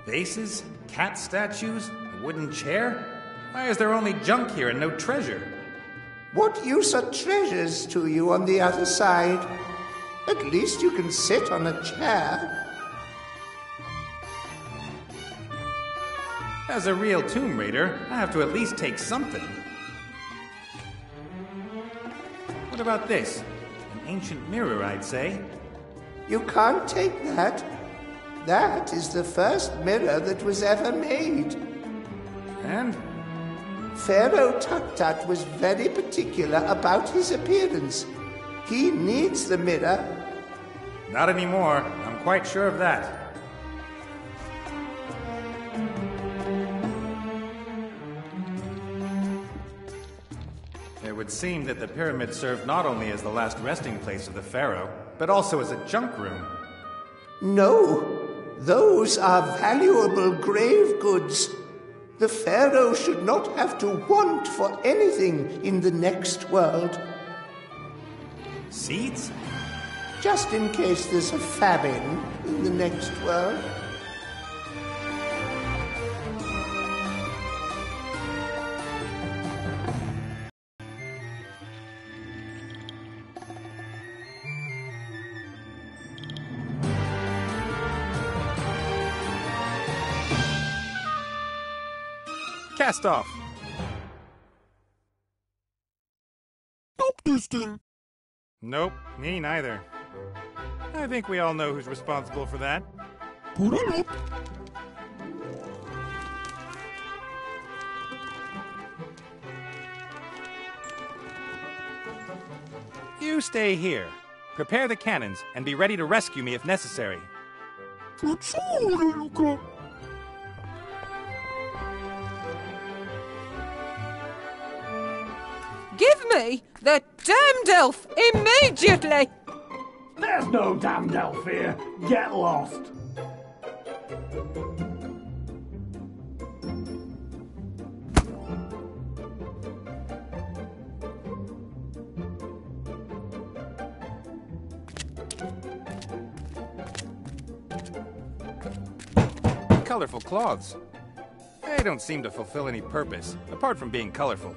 Vases? Cat statues? A wooden chair? Why is there only junk here and no treasure? What use are treasures to you on the other side? At least you can sit on a chair. As a real Tomb Raider, I have to at least take something. What about this? An ancient mirror, I'd say. You can't take that. That is the first mirror that was ever made. And? Pharaoh Tut-Tut was very particular about his appearance. He needs the mirror. Not anymore. I'm quite sure of that. It would seem that the pyramid served not only as the last resting place of the pharaoh, but also as a junk room. No, those are valuable grave goods. The pharaoh should not have to want for anything in the next world. Seeds? Just in case there's a famine in the next world. Cast off. Stop this thing. Nope, me neither. I think we all know who's responsible for that. Put it up. You stay here. Prepare the cannons and be ready to rescue me if necessary. Luca. Give me the damned elf immediately! There's no damned elf here. Get lost. Colorful cloths. They don't seem to fulfill any purpose, apart from being colorful.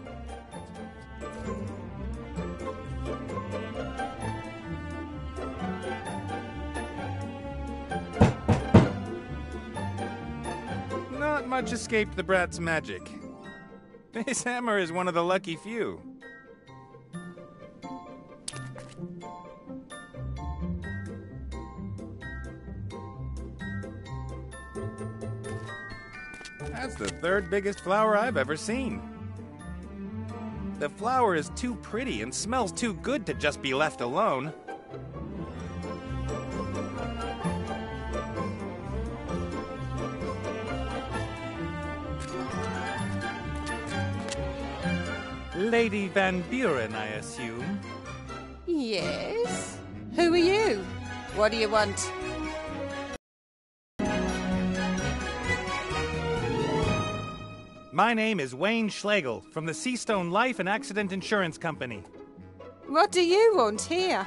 Not much escaped the brat's magic. This hammer is one of the lucky few. That's the third biggest flower I've ever seen. The flower is too pretty and smells too good to just be left alone. Lady Van Buren, I assume. Yes? Who are you? What do you want? My name is Wayne Schlegel from the Seastone Life and Accident Insurance Company. What do you want here?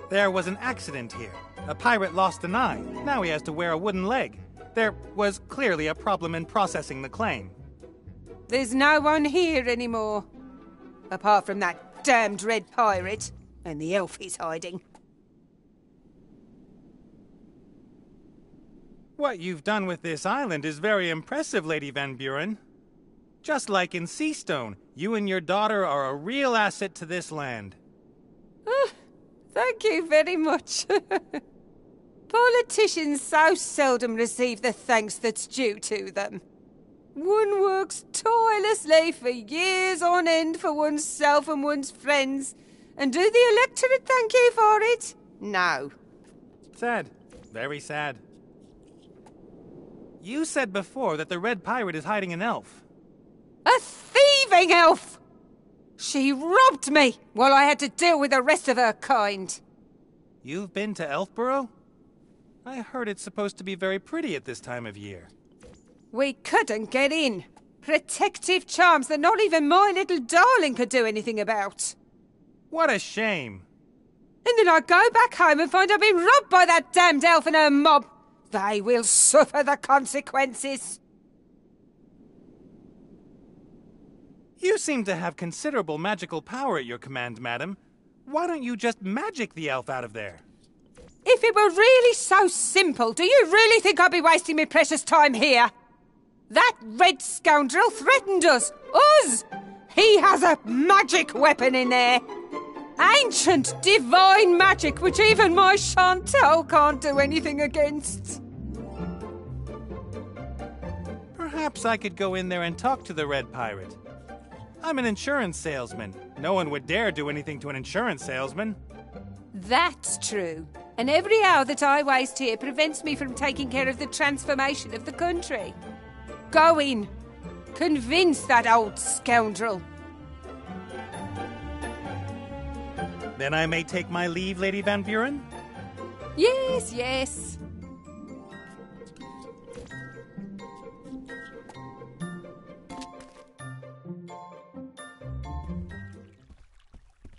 There was an accident here. A pirate lost an eye. Now he has to wear a wooden leg. There was clearly a problem in processing the claim. There's no one here anymore. Apart from that damned red pirate and the elf he's hiding. What you've done with this island is very impressive, Lady Van Buren. Just like in Seastone, you and your daughter are a real asset to this land. Thank you very much. Politicians so seldom receive the thanks that's due to them. One works tirelessly for years on end for oneself and one's friends, and do the electorate thank you for it? No. Sad. Very sad. You said before that the Red Pirate is hiding an elf. A thieving elf! She robbed me while I had to deal with the rest of her kind. You've been to Elfborough? I heard it's supposed to be very pretty at this time of year. We couldn't get in. Protective charms that not even my little darling could do anything about. What a shame. And then I go back home and find I've been robbed by that damned elf and her mob. They will suffer the consequences. You seem to have considerable magical power at your command, madam. Why don't you just magic the elf out of there? If it were really so simple, do you really think I'd be wasting my precious time here? That red scoundrel threatened us! Us! He has a magic weapon in there! Ancient, divine magic which even my Chantal can't do anything against. Perhaps I could go in there and talk to the red pirate. I'm an insurance salesman. No one would dare do anything to an insurance salesman. That's true. And every hour that I waste here prevents me from taking care of the transformation of the country. Go in. Convince that old scoundrel. Then I may take my leave, Lady Van Buren? Yes, yes.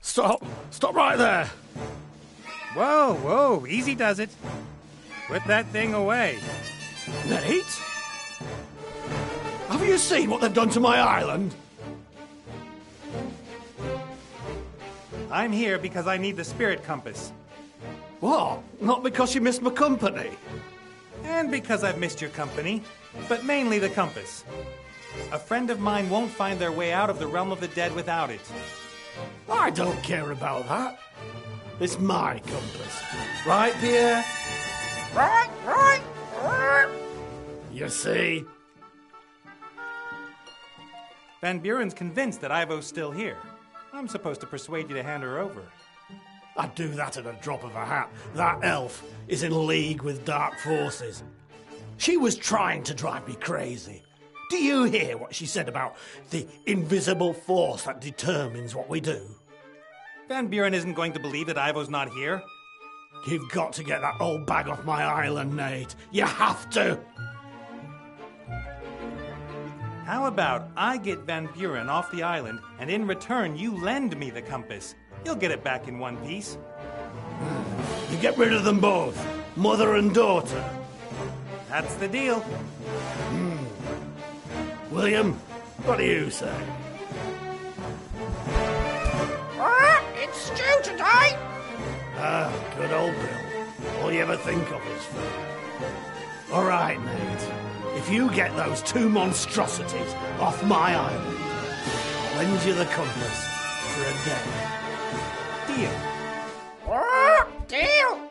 Stop! Stop right there! Whoa, whoa, easy does it. Put that thing away. Nate? Have you seen what they've done to my island? I'm here because I need the spirit compass. What? Not because you missed my company? And because I've missed your company, but mainly the compass. A friend of mine won't find their way out of the realm of the dead without it. I don't care about that. It's my compass. Right, Pierre? Right. You see? Van Buren's convinced that Ivo's still here. I'm supposed to persuade you to hand her over. I'd do that at a drop of a hat. That elf is in league with dark forces. She was trying to drive me crazy. Do you hear what she said about the invisible force that determines what we do? Van Buren isn't going to believe that Ivo's not here. You've got to get that old bag off my island, Nate. You have to. How about I get Van Buren off the island, and in return you lend me the compass? You'll get it back in one piece. You get rid of them both, mother and daughter. That's the deal. William, what do you say? It's stew today. Ah, good old Bill. All you ever think of is food. All right, Nate. If you get those two monstrosities off my island, I'll lend you the compass for a day. Deal. Deal.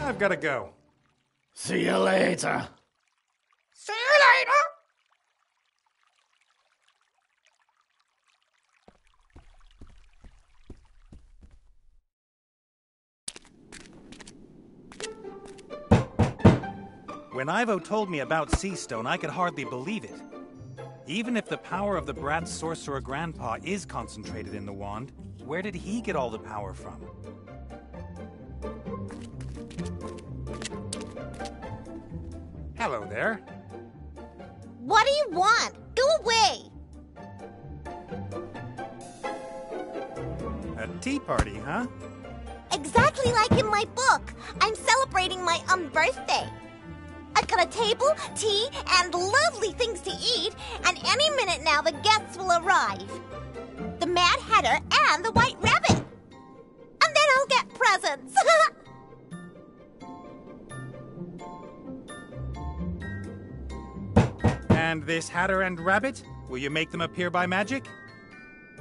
I've got to go. See you later. See you later. When Ivo told me about Seastone, I could hardly believe it. Even if the power of the brat's sorcerer grandpa is concentrated in the wand, where did he get all the power from? Hello there. What do you want? Go away! A tea party, huh? Exactly like in my book. I'm celebrating my birthday. I've got a table, tea, and lovely things to eat, and any minute now the guests will arrive. The Mad Hatter and the White Rabbit. And then I'll get presents. And this Hatter and Rabbit? Will you make them appear by magic?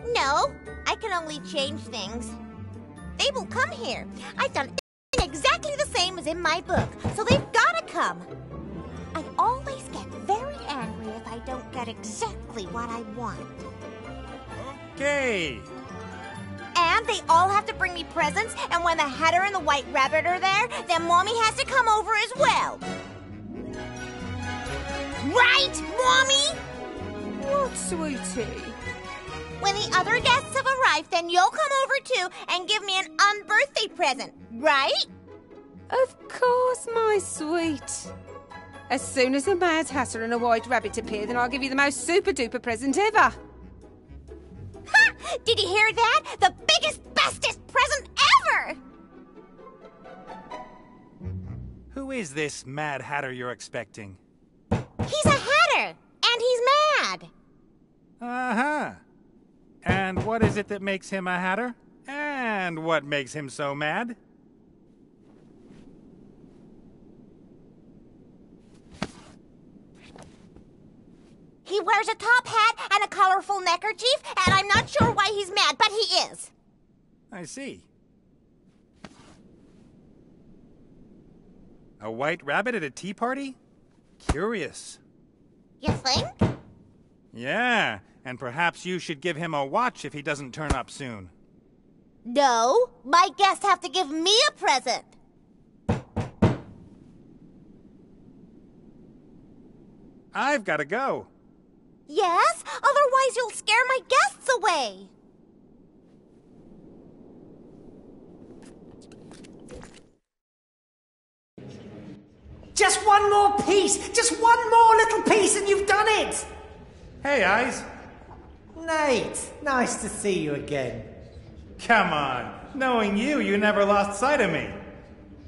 No, I can only change things. They will come here. I've done exactly the same as in my book, so they've got to come. I always get very angry if I don't get exactly what I want. Okay. And they all have to bring me presents, and when the Hatter and the White Rabbit are there, then Mommy has to come over as well. Right, Mommy? What, sweetie? When the other guests have arrived, then you'll come over too and give me an unbirthday present, right? Of course, my sweet. As soon as a Mad Hatter and a White Rabbit appear, then I'll give you the most super-duper present ever. Ha! Did you hear that? The biggest, bestest present ever! Who is this Mad Hatter you're expecting? He's a hatter, and he's mad. Uh-huh. And what is it that makes him a hatter? And what makes him so mad? He wears a top hat and a colorful neckerchief, and I'm not sure why he's mad, but he is. I see. A white rabbit at a tea party? Curious. You think? Yeah, and perhaps you should give him a watch if he doesn't turn up soon. No, my guests have to give me a present. I've got to go. Yes? Otherwise you'll scare my guests away. Just one more piece! Just one more little piece and you've done it! Hey, Eyes. Nate, nice to see you again. Come on. Knowing you, you never lost sight of me.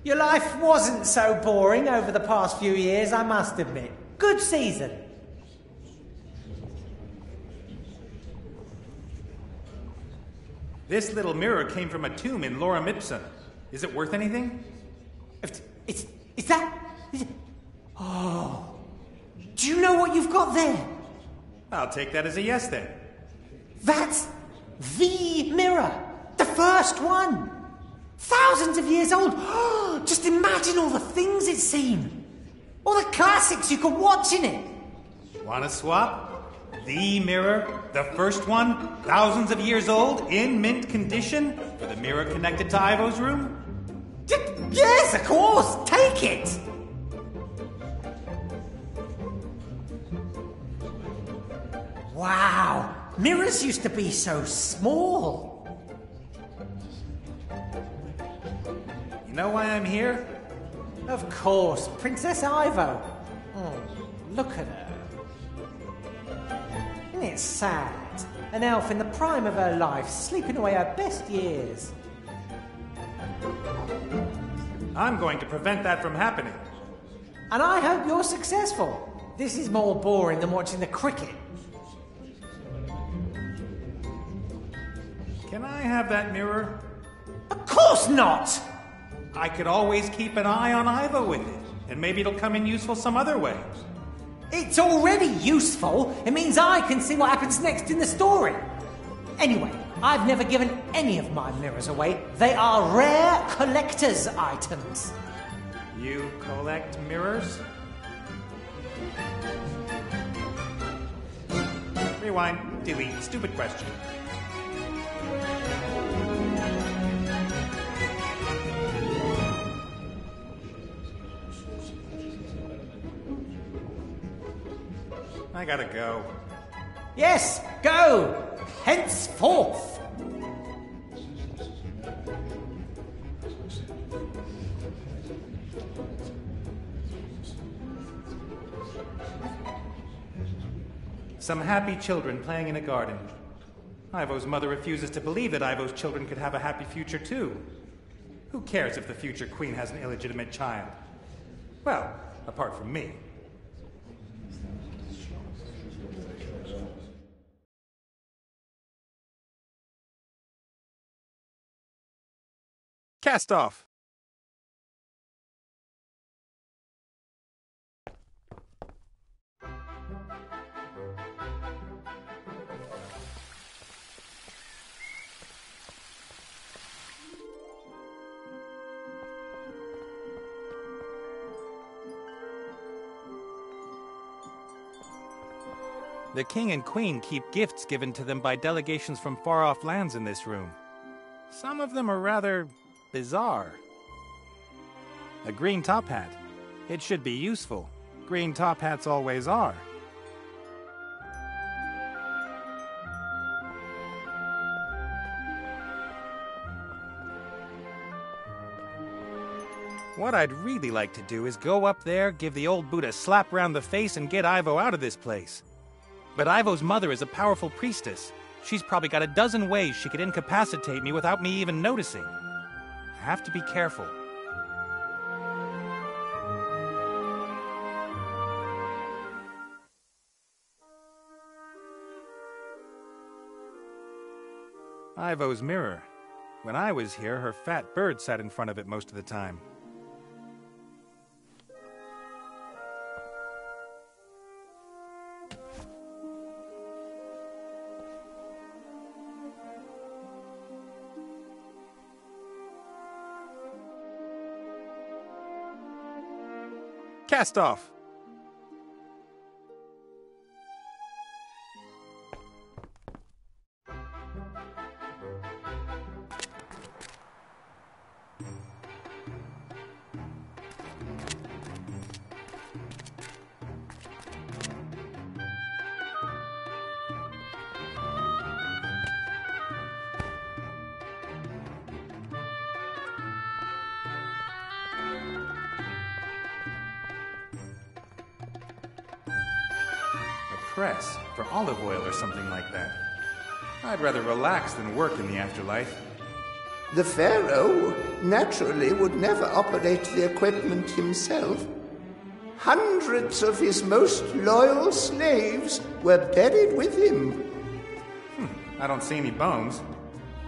Your life wasn't so boring over the past few years, I must admit. Good season. This little mirror came from a tomb in Lorem Ipsum. Is it worth anything? Is that... Oh. Do you know what you've got there? I'll take that as a yes then. That's the mirror. The first one. Thousands of years old. Just imagine all the things it's seen. All the classics you could watch in it. Want to swap? The mirror, the first one, thousands of years old, in mint condition, for the mirror connected to Ivo's room? Yes, of course. Take it. Wow. Mirrors used to be so small. You know why I'm here? Of course, Princess Ivo. Oh, look at her. Isn't it sad? An elf in the prime of her life, sleeping away her best years. I'm going to prevent that from happening. And I hope you're successful. This is more boring than watching the cricket. Can I have that mirror? Of course not! I could always keep an eye on Ivo with it, and maybe it'll come in useful some other way. It's already useful. It means I can see what happens next in the story. Anyway, I've never given any of my mirrors away. They are rare collector's items. You collect mirrors? Rewind, delete, stupid question. I gotta go. Yes, go! Henceforth! Some happy children playing in a garden. Ivo's mother refuses to believe that Ivo's children could have a happy future too. Who cares if the future queen has an illegitimate child? Well, apart from me. Cast off. The king and queen keep gifts given to them by delegations from far-off lands in this room. Some of them are rather bizarre. A green top hat. It should be useful. Green top hats always are. What I'd really like to do is go up there, give the old boot a slap round the face, and get Ivo out of this place. But Ivo's mother is a powerful priestess. She's probably got a dozen ways she could incapacitate me without me even noticing. I have to be careful. Ivo's mirror. When I was here, her fat bird sat in front of it most of the time. Cast off! Press for olive oil or something like that. I'd rather relax than work in the afterlife. The Pharaoh naturally would never operate the equipment himself. Hundreds of his most loyal slaves were buried with him. I don't see any bones.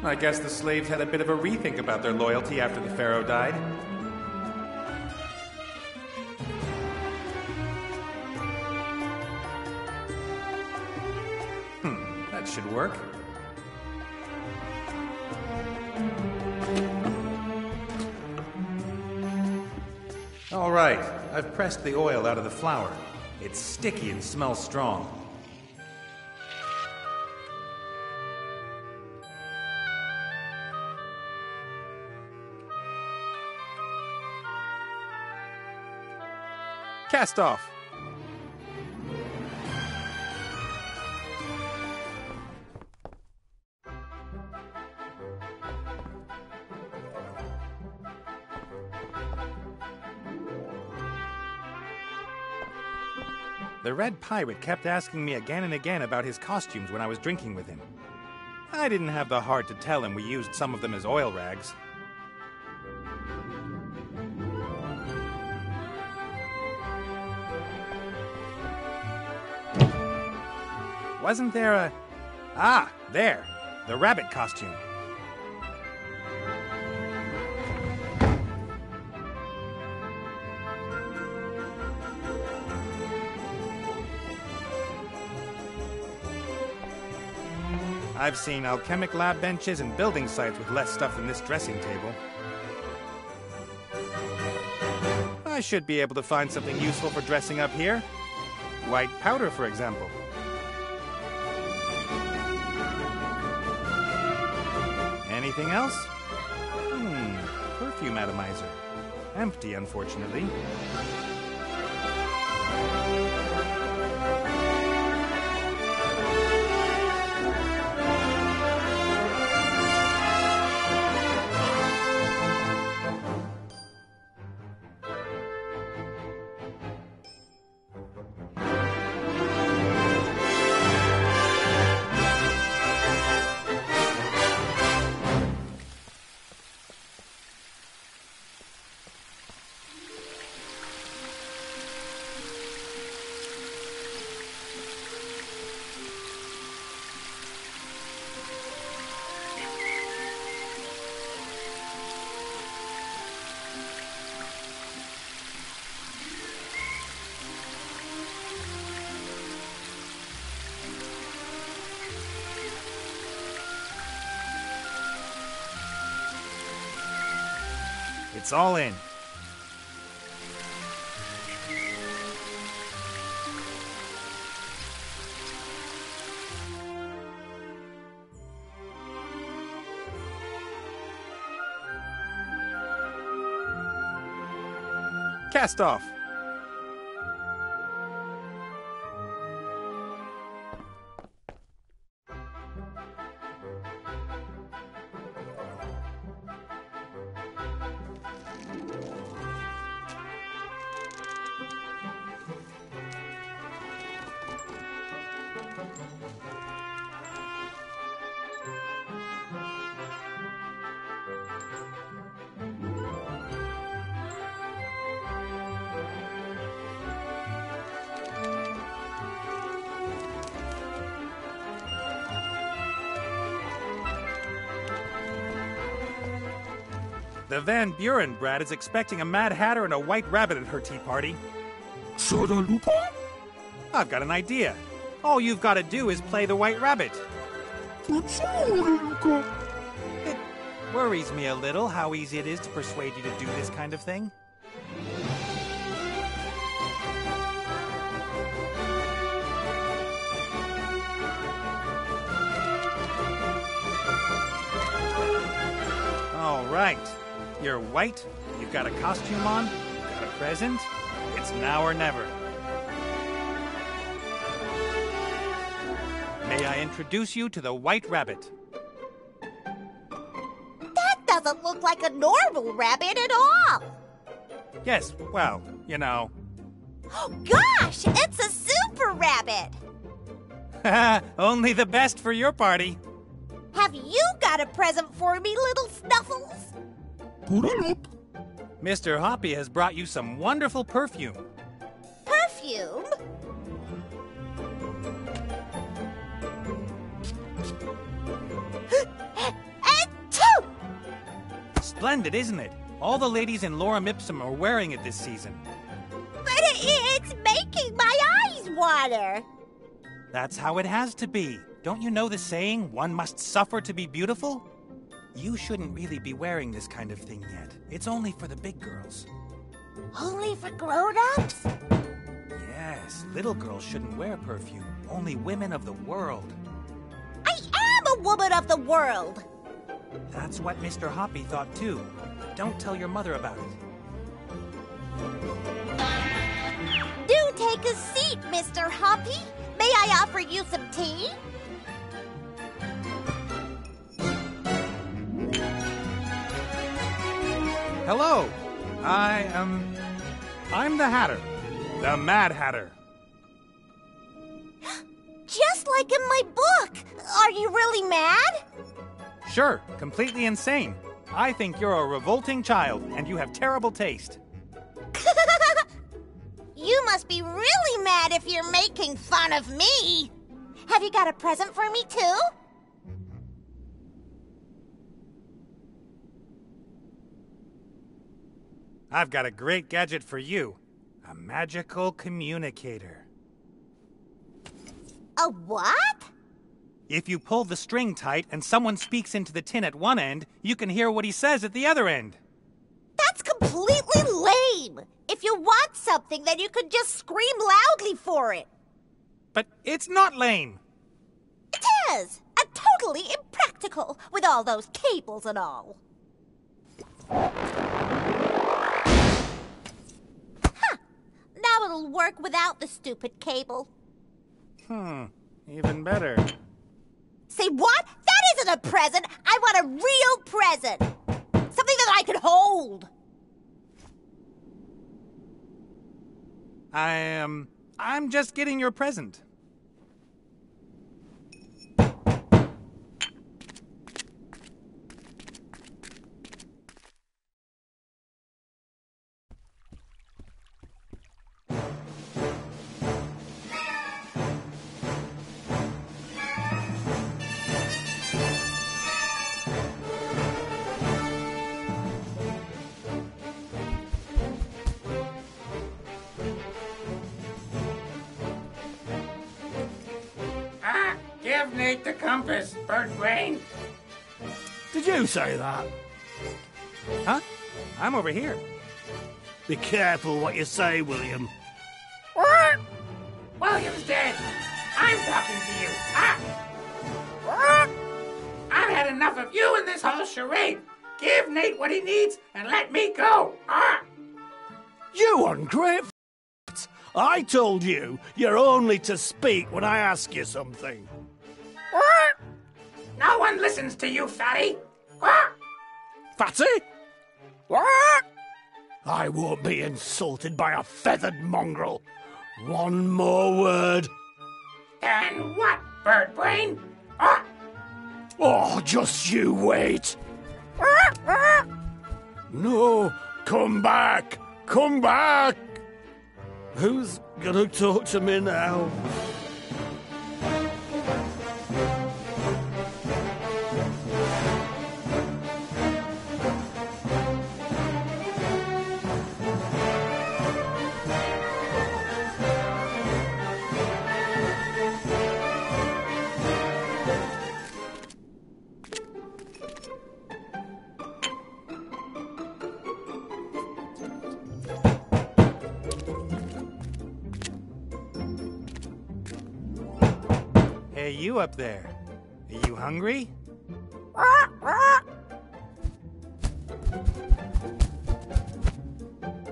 I guess the slaves had a bit of a rethink about their loyalty after the Pharaoh died. That should work. All right, I've pressed the oil out of the flour. It's sticky and smells strong. Cast off. The Red Pirate kept asking me again and again about his costumes when I was drinking with him. I didn't have the heart to tell him we used some of them as oil rags. Wasn't there a... Ah, there! The rabbit costume. I've seen alchemic lab benches and building sites with less stuff than this dressing table. I should be able to find something useful for dressing up here. White powder, for example. Anything else? Perfume atomizer. Empty, unfortunately. It's all in. Cast off. The Van Buren brat is expecting a Mad Hatter and a White Rabbit at her tea party. I've got an idea. All you've got to do is play the White Rabbit. It worries me a little how easy it is to persuade you to do this kind of thing. All right. You're white, you've got a costume on, you've got a present. It's now or never. May I introduce you to the White Rabbit? That doesn't look like a normal rabbit at all. Yes, well, you know. Oh, gosh, it's a super rabbit. Only the best for your party. Have you got a present for me, little Snuffles? Mr. Hoppy has brought you some wonderful perfume. Perfume? Achoo! Splendid, isn't it? All the ladies in Lorem Ipsum are wearing it this season. But it's making my eyes water. That's how it has to be. Don't you know the saying, one must suffer to be beautiful? You shouldn't really be wearing this kind of thing yet. It's only for the big girls. Only for grown-ups? Yes, little girls shouldn't wear perfume. Only women of the world. I am a woman of the world. That's what Mr. Hoppy thought too. But don't tell your mother about it. Do take a seat, Mr. Hoppy. May I offer you some tea? Hello. I'm the Hatter. The Mad Hatter. Just like in my book. Are you really mad? Sure, completely insane. I think you're a revolting child, and you have terrible taste. You must be really mad if you're making fun of me. Have you got a present for me, too? I've got a great gadget for you. A magical communicator. A what? If you pull the string tight and someone speaks into the tin at one end, you can hear what he says at the other end. That's completely lame. If you want something, then you could just scream loudly for it. But it's not lame. It is. And totally impractical with all those cables and all. Now it'll work without the stupid cable. Even better. Say what? That isn't a present. I want a real present. Something that I can hold. I'm just getting your present. Give Nate the compass, bird brain. Did you say that? Huh? I'm over here. Be careful what you say, William. What? William's dead. I'm talking to you. What? I've had enough of you and this whole charade. Give Nate what he needs and let me go. You ungrateful. I told you you're only to speak when I ask you something. What? No one listens to you, Fatty. What? Fatty? What? I won't be insulted by a feathered mongrel. One more word. And what, bird brain? Oh, just you wait. No, come back. Come back. Who's gonna talk to me now? Hey, you up there. Are you hungry?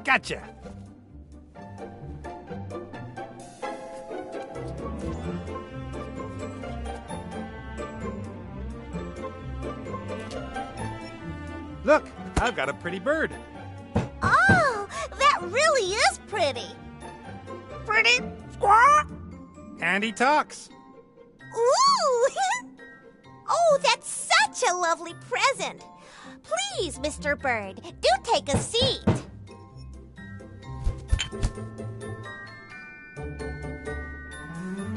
Gotcha! Look, I've got a pretty bird. Oh, that really is pretty. Pretty squaw. And he talks. Ooh! Oh, that's such a lovely present. Please, Mr. Bird, do take a seat.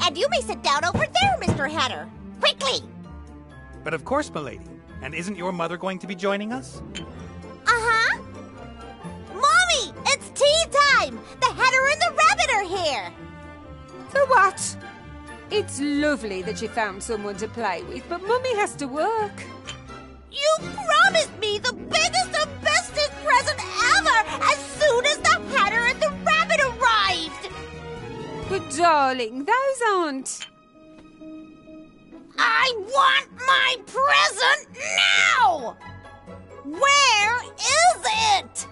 And you may sit down over there, Mr. Hatter. Quickly! But of course, milady. And isn't your mother going to be joining us? Uh-huh. Mommy, it's tea time! The Hatter and the Rabbit are here! The what? It's lovely that you found someone to play with, but Mummy has to work. You promised me the biggest and bestest present ever as soon as the Hatter and the Rabbit arrived! But darling, those aren't... I want my present now! Where is it?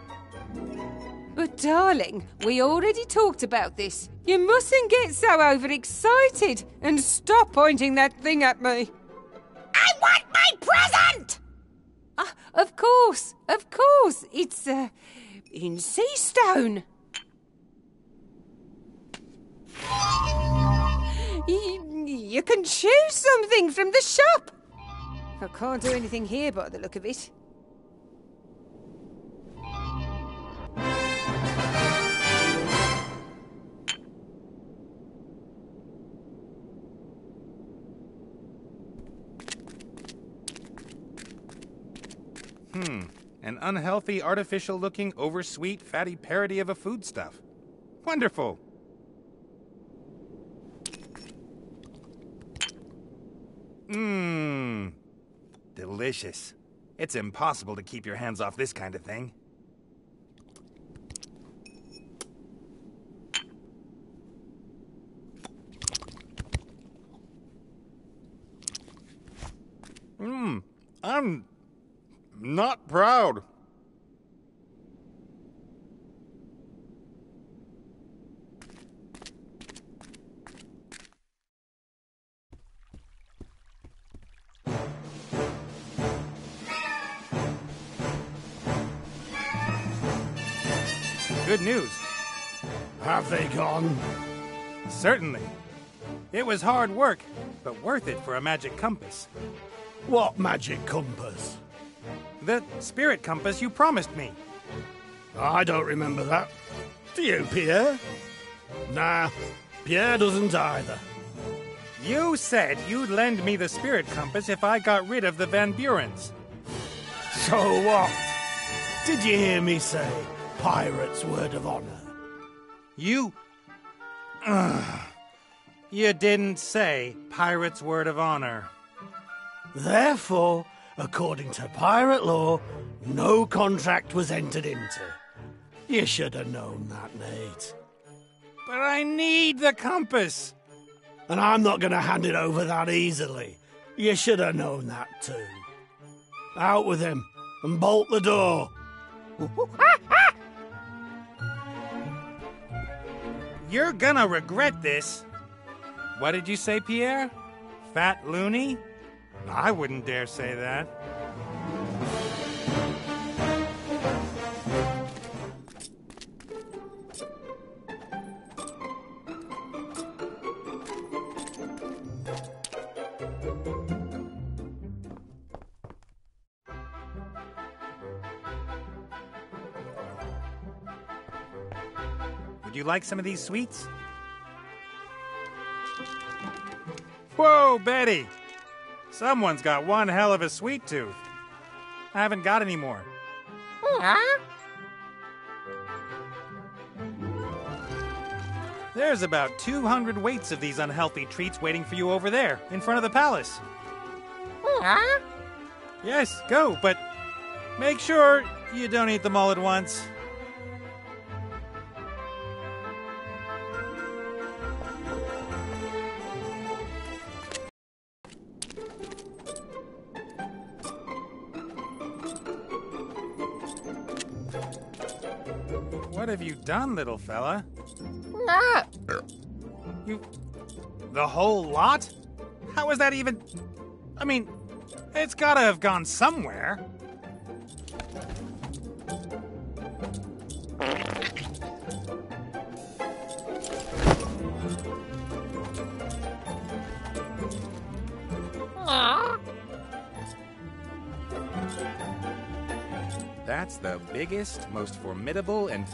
But darling, we already talked about this. You mustn't get so overexcited and stop pointing that thing at me. I want my present! Of course. It's, in sea stone. You can choose something from the shop. I can't do anything here by the look of it. An unhealthy, artificial-looking, oversweet, fatty parody of a foodstuff. Wonderful. Delicious. It's impossible to keep your hands off this kind of thing. I'm not proud. Good news. Have they gone? Certainly. It was hard work, but worth it for a magic compass. What magic compass? The spirit compass you promised me. I don't remember that. Do you, Pierre? Nah, Pierre doesn't either. You said you'd lend me the spirit compass if I got rid of the Van Burens. So what? Did you hear me say pirate's word of honor? You didn't say pirate's word of honor. Therefore, according to pirate law, no contract was entered into. You should have known that, Nate. But I need the compass. And I'm not going to hand it over that easily. You should have known that too. Out with him and bolt the door. You're gonna regret this. What did you say, Pierre? Fat loony? I wouldn't dare say that. Would you like some of these sweets? Whoa, Betty! Someone's got one hell of a sweet tooth. I haven't got any more. There's about 200 weights of these unhealthy treats waiting for you over there, in front of the palace. Yes, go, but make sure you don't eat them all at once. What have you done, little fella? You... The whole lot? How is that even... I mean, it's gotta have gone somewhere. That's the biggest, most formidable, and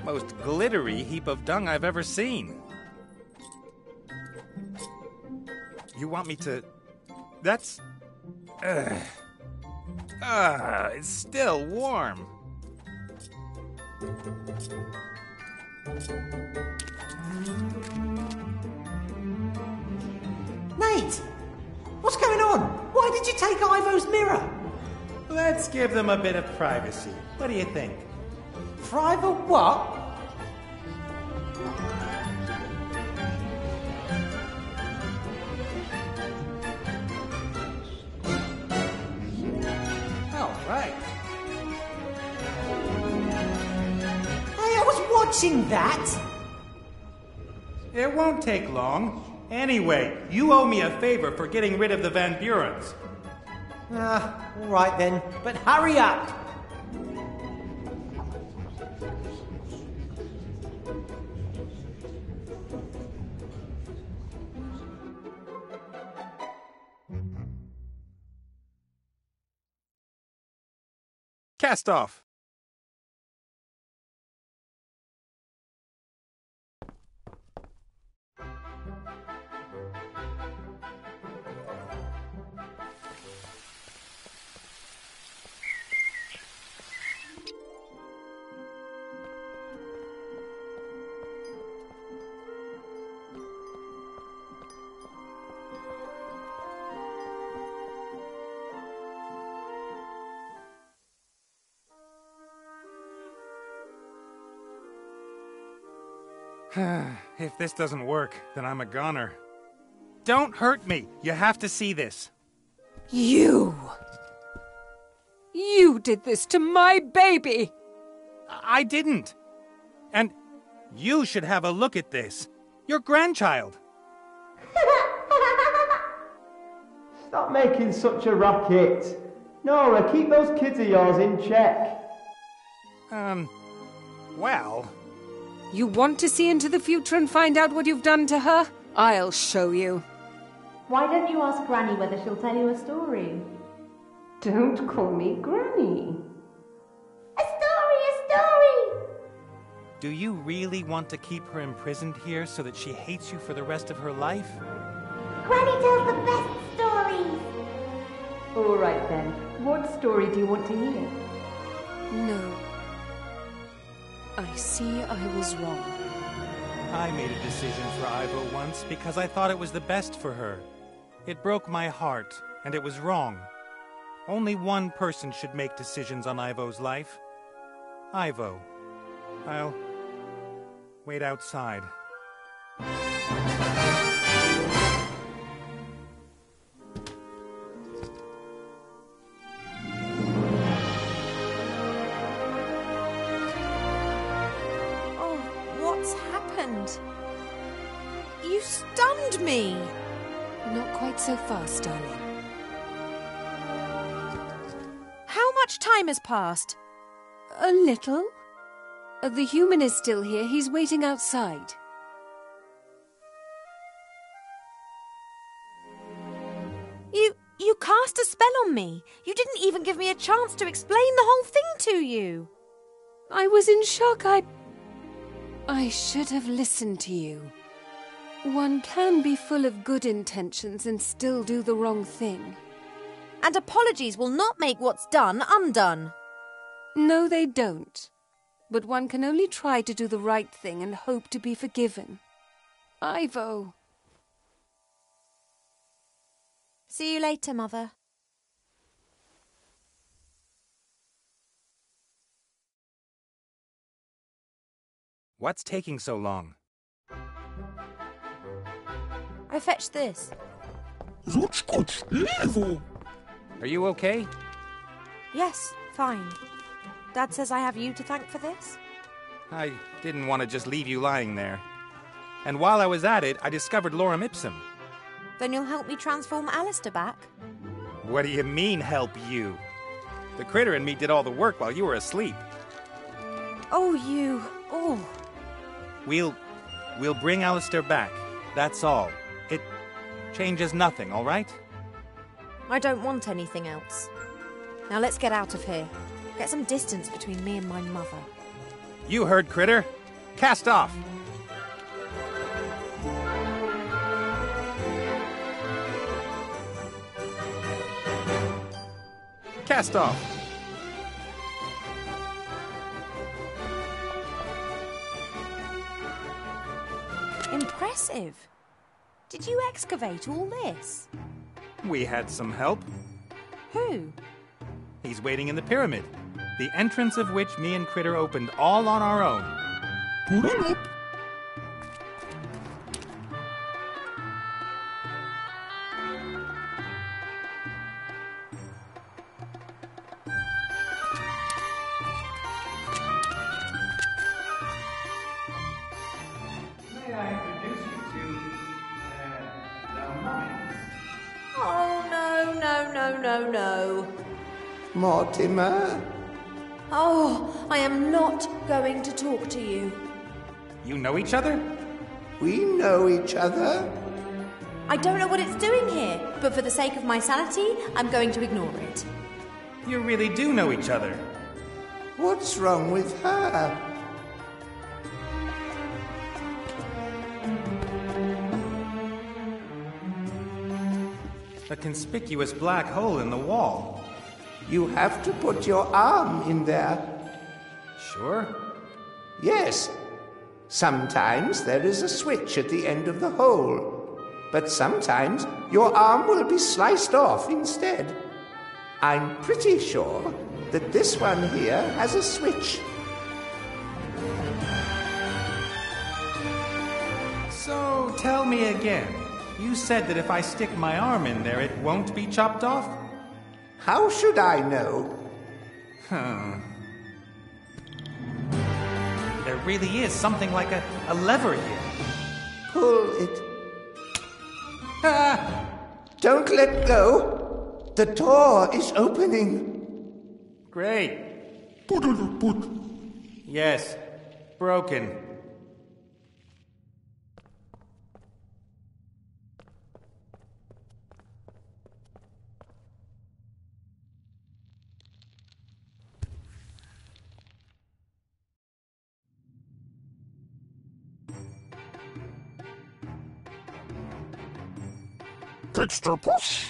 most glittery heap of dung I've ever seen. You want me to... That's... it's still warm. Nate! What's going on? Why did you take Ivo's mirror? Let's give them a bit of privacy. What do you think? Private what? Oh, right. Hey, I was watching that! It won't take long. Anyway, you owe me a favor for getting rid of the Van Burens. All right then, but hurry up! Cast off. If this doesn't work, then I'm a goner. Don't hurt me! You have to see this. You did this to my baby! I didn't. And you should have a look at this. Your grandchild. Stop making such a racket. Nora, keep those kids of yours in check. Well... You want to see into the future and find out what you've done to her? I'll show you. Why don't you ask Granny whether she'll tell you a story? Don't call me Granny. A story! Do you really want to keep her imprisoned here so that she hates you for the rest of her life? Granny tells the best stories. All right then. What story do you want to hear? No. I see I was wrong. I made a decision for Ivo once because I thought it was the best for her. It broke my heart, and it was wrong. Only one person should make decisions on Ivo's life. Ivo. I'll wait outside. You stunned me! Not quite so fast, darling. How much time has passed? A little. The human is still here. He's waiting outside. You cast a spell on me. You didn't even give me a chance to explain the whole thing to you. I was in shock. I should have listened to you. One can be full of good intentions and still do the wrong thing. And apologies will not make what's done undone. No, they don't. But one can only try to do the right thing and hope to be forgiven. Ivo. See you later, Mother. What's taking so long? I fetched this. Are you okay? Yes, fine. Dad says I have you to thank for this. I didn't want to just leave you lying there. And while I was at it, I discovered lorem ipsum. Then you'll help me transform Alistair back? What do you mean, help you? The critter and me did all the work while you were asleep. Oh, you. Oh. We'll bring Alistair back. That's all. It changes nothing, all right? I don't want anything else. Now let's get out of here. Get some distance between me and my mother. You heard, critter. Cast off. Cast off. Impressive. Did you excavate all this? We had some help. Who? He's waiting in the pyramid, the entrance of which me and Critter opened all on our own. May I introduce you to, the mummy? Oh, no. Mortimer? Oh, I am not going to talk to you. You know each other? We know each other. I don't know what it's doing here, but for the sake of my sanity, I'm going to ignore it. You really do know each other. What's wrong with her? A conspicuous black hole in the wall. You have to put your arm in there. Sure. Yes. Sometimes there is a switch at the end of the hole, but sometimes your arm will be sliced off instead. I'm pretty sure that this one here has a switch. So, tell me again. You said that if I stick my arm in there, it won't be chopped off? How should I know? There really is something like a lever here. Pull it. Ah! Don't let go. The door is opening. Great. Yes. Broken. Extra push.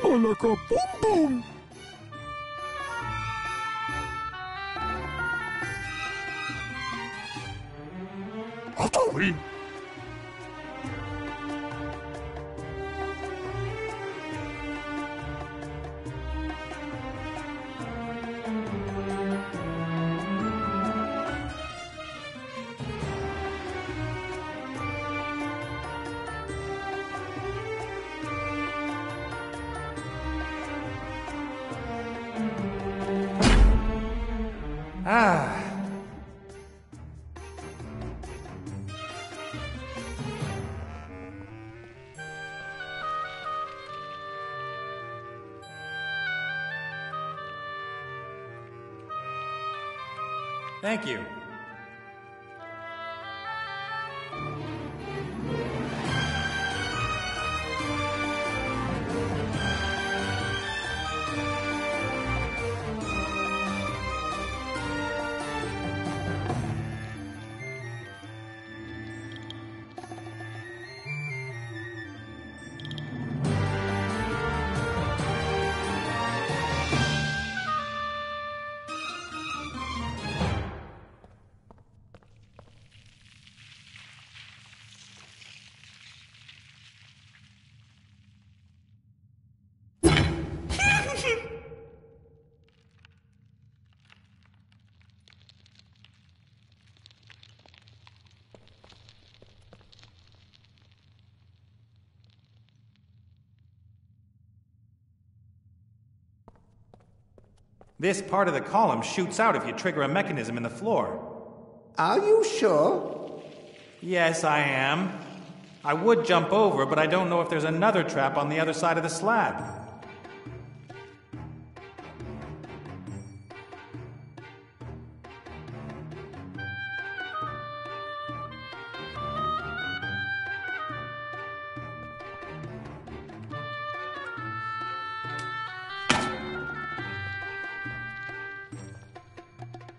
Oh, like a boom boom. Halloween. Ah. Thank you. This part of the column shoots out if you trigger a mechanism in the floor. Are you sure? Yes, I am. I would jump over, but I don't know if there's another trap on the other side of the slab.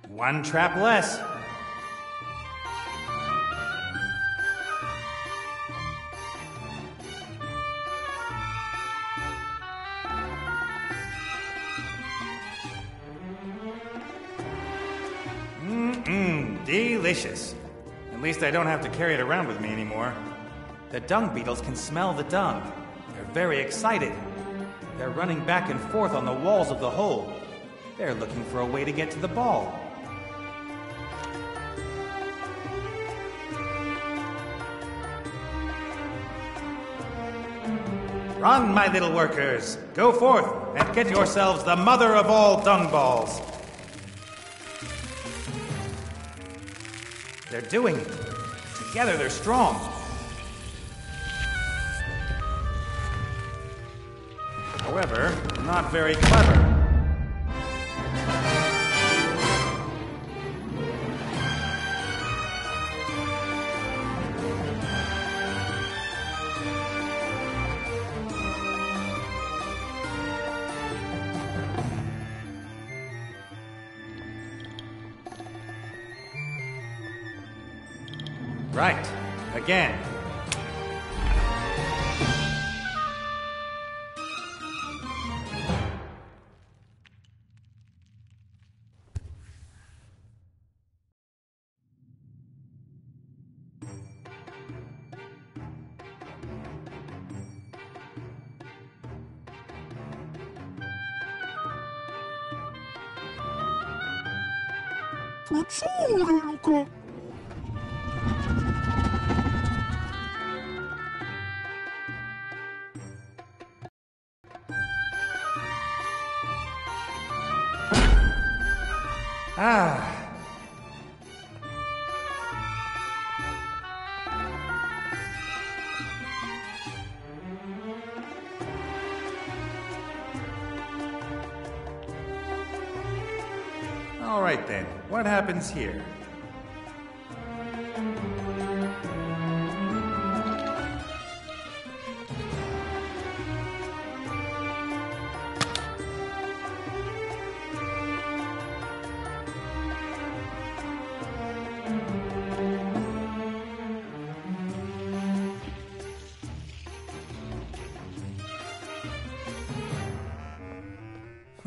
One trap less. Delicious. At least I don't have to carry it around with me anymore. The dung beetles can smell the dung. They're very excited. They're running back and forth on the walls of the hole. They're looking for a way to get to the ball. Run, my little workers. Go forth and get yourselves the mother of all dung balls. They're doing it. Together they're strong. However, not very clever. Right. Again. Luca. Ah. All right then, what happens here?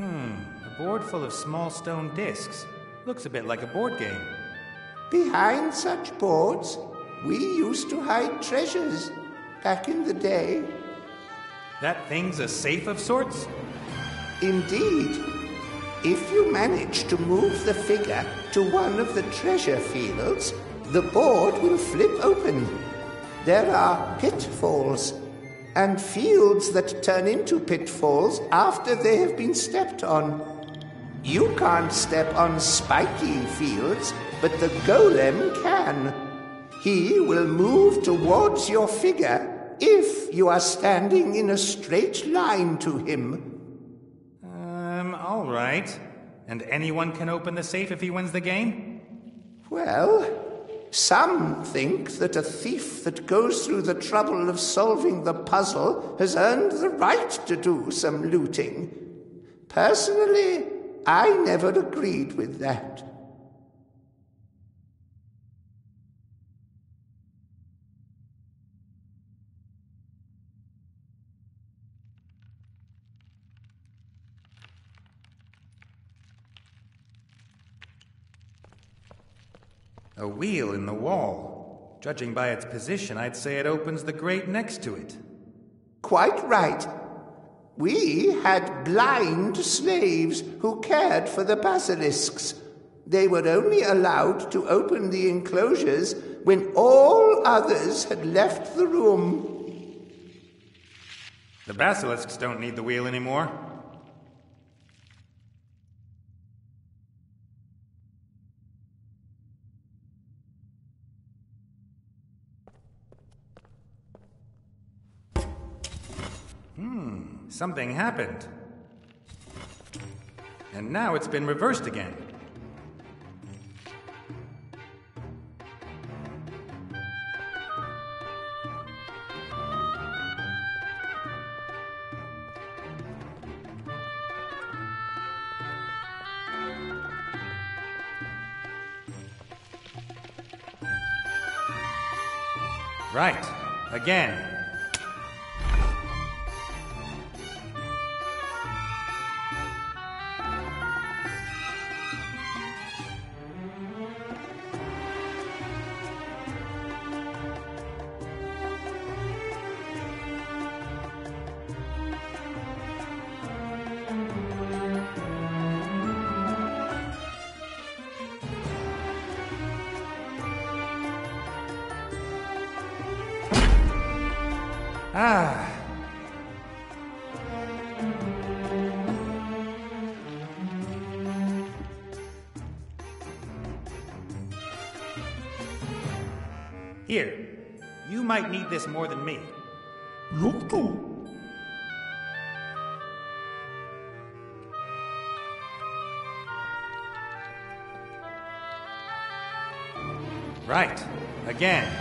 A board full of small stone discs. Looks a bit like a board game. Behind such boards, we used to hide treasures back in the day. That thing's a safe of sorts? Indeed. If you manage to move the figure to one of the treasure fields, the board will flip open. There are pitfalls, and fields that turn into pitfalls after they have been stepped on. You can't step on spiky fields, but the golem can. He will move towards your figure if you are standing in a straight line to him. All right. And anyone can open the safe if he wins the game? Well, some think that a thief that goes through the trouble of solving the puzzle has earned the right to do some looting. Personally, I never agreed with that. A wheel in the wall. Judging by its position, I'd say it opens the grate next to it. Quite right. We had blind slaves who cared for the basilisks. They were only allowed to open the enclosures when all others had left the room. The basilisks don't need the wheel anymore. Something happened. And now it's been reversed again. Right. Again. Ah. Here, you might need this more than me. Loco. Right. Again.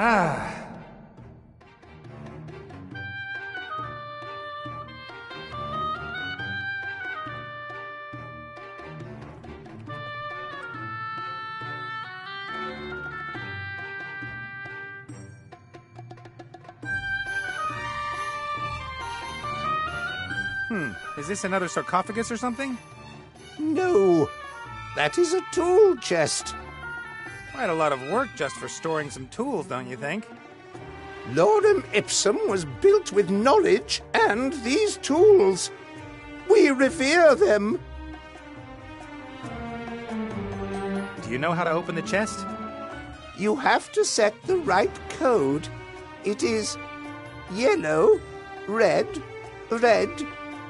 Ah. Is this another sarcophagus or something? No, that is a tool chest. Quite a lot of work just for storing some tools, don't you think? Lorem Ipsum was built with knowledge and these tools. We revere them. Do you know how to open the chest? You have to set the right code. It is yellow, red, red,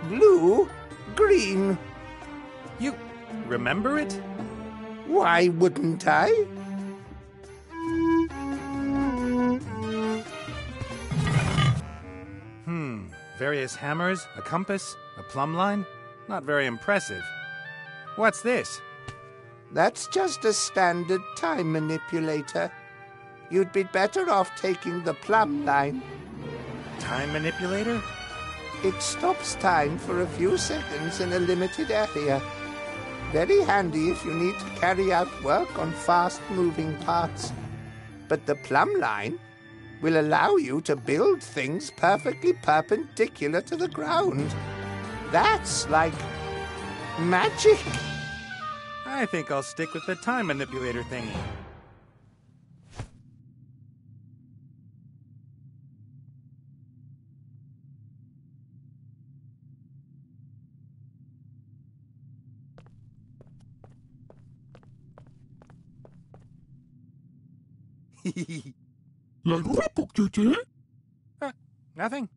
blue, green. You remember it? Why wouldn't I? Various hammers, a compass, a plumb line. Not very impressive. What's this? That's just a standard time manipulator. You'd be better off taking the plumb line. Time manipulator? It stops time for a few seconds in a limited area. Very handy if you need to carry out work on fast-moving parts. But the plumb line will allow you to build things perfectly perpendicular to the ground. That's like magic. I think I'll stick with the time manipulator thingy. Nothing.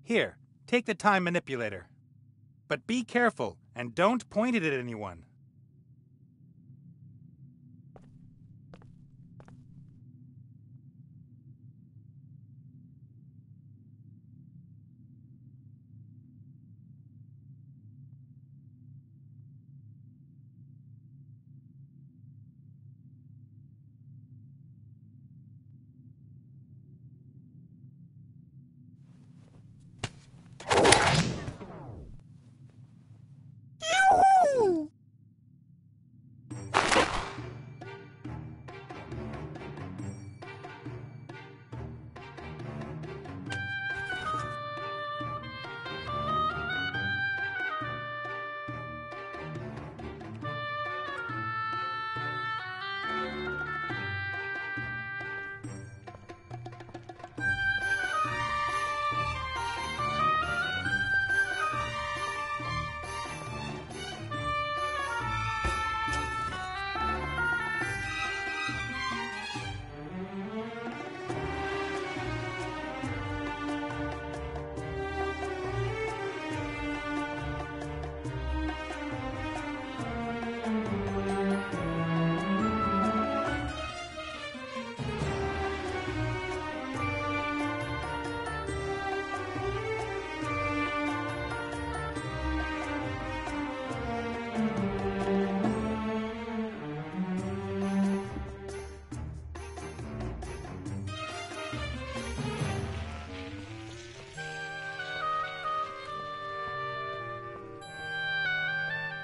Here, take the time manipulator. But be careful, and don't point it at anyone.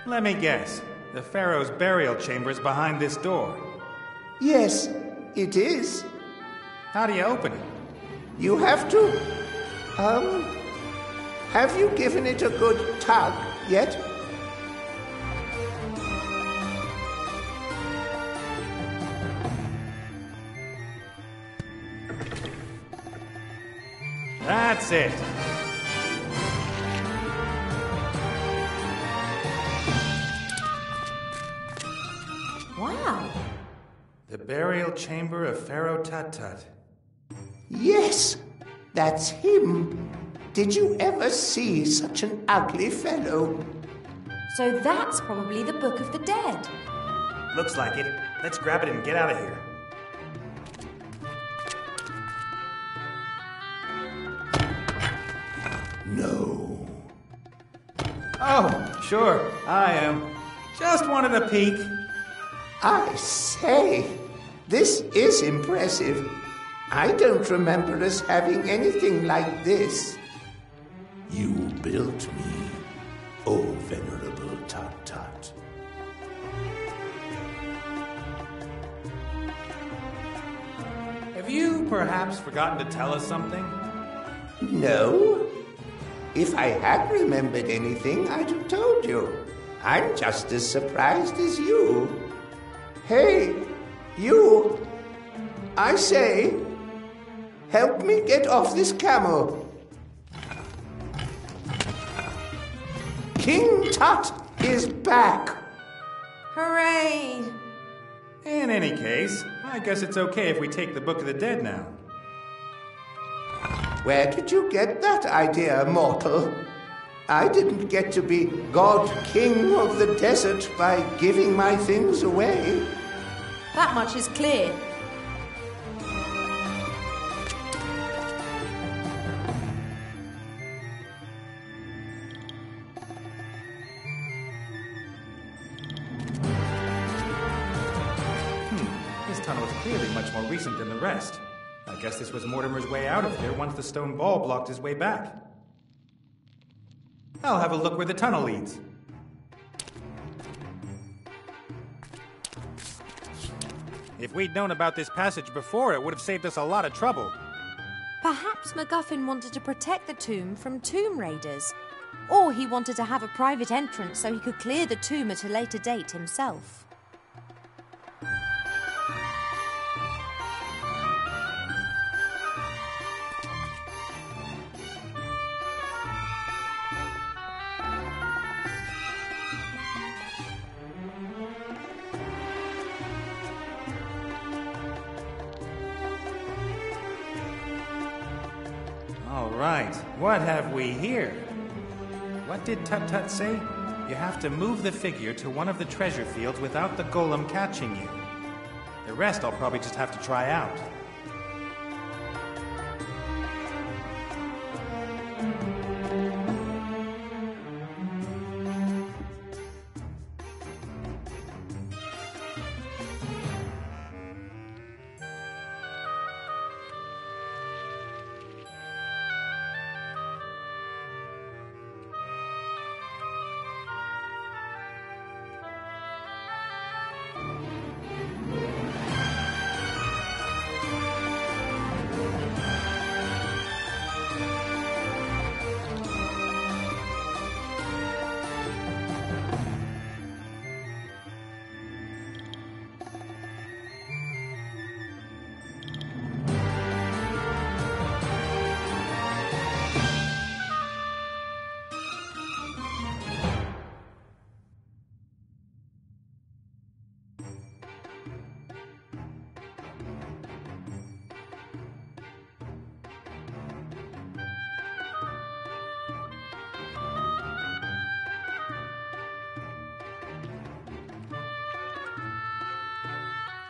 Let me guess. The Pharaoh's burial chamber is behind this door. Yes, it is. How do you open it? You have to... Have you given it a good tug yet? That's it. Wow. The burial chamber of Pharaoh Tut-Tut. Yes, that's him. Did you ever see such an ugly fellow? So that's probably the Book of the Dead. Looks like it. Let's grab it and get out of here. No. Oh, sure, I am. Just wanted a peek. I say, this is impressive. I don't remember us having anything like this. You built me, O venerable Tut-Tut. Have you perhaps forgotten to tell us something? No. If I had remembered anything, I'd have told you. I'm just as surprised as you. Hey, you! I say, help me get off this camel. King Tut is back. Hooray! In any case, I guess it's okay if we take the Book of the Dead now. Where did you get that idea, mortal? I didn't get to be God King of the desert by giving my things away. That much is clear. This tunnel is clearly much more recent than the rest. I guess this was Mortimer's way out of here once the stone ball blocked his way back. I'll have a look where the tunnel leads. If we'd known about this passage before, it would have saved us a lot of trouble. Perhaps MacGuffin wanted to protect the tomb from tomb raiders. Or he wanted to have a private entrance so he could clear the tomb at a later date himself. All right, what have we here? What did Tut-Tut say? You have to move the figure to one of the treasure fields without the golem catching you. The rest I'll probably just have to try out.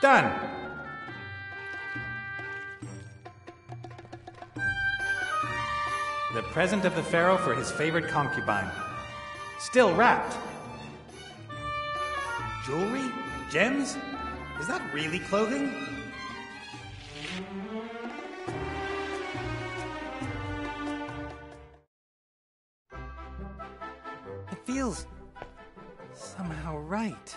Done! The present of the Pharaoh for his favorite concubine. Still wrapped. Jewelry? Gems? Is that really clothing? It feels somehow right.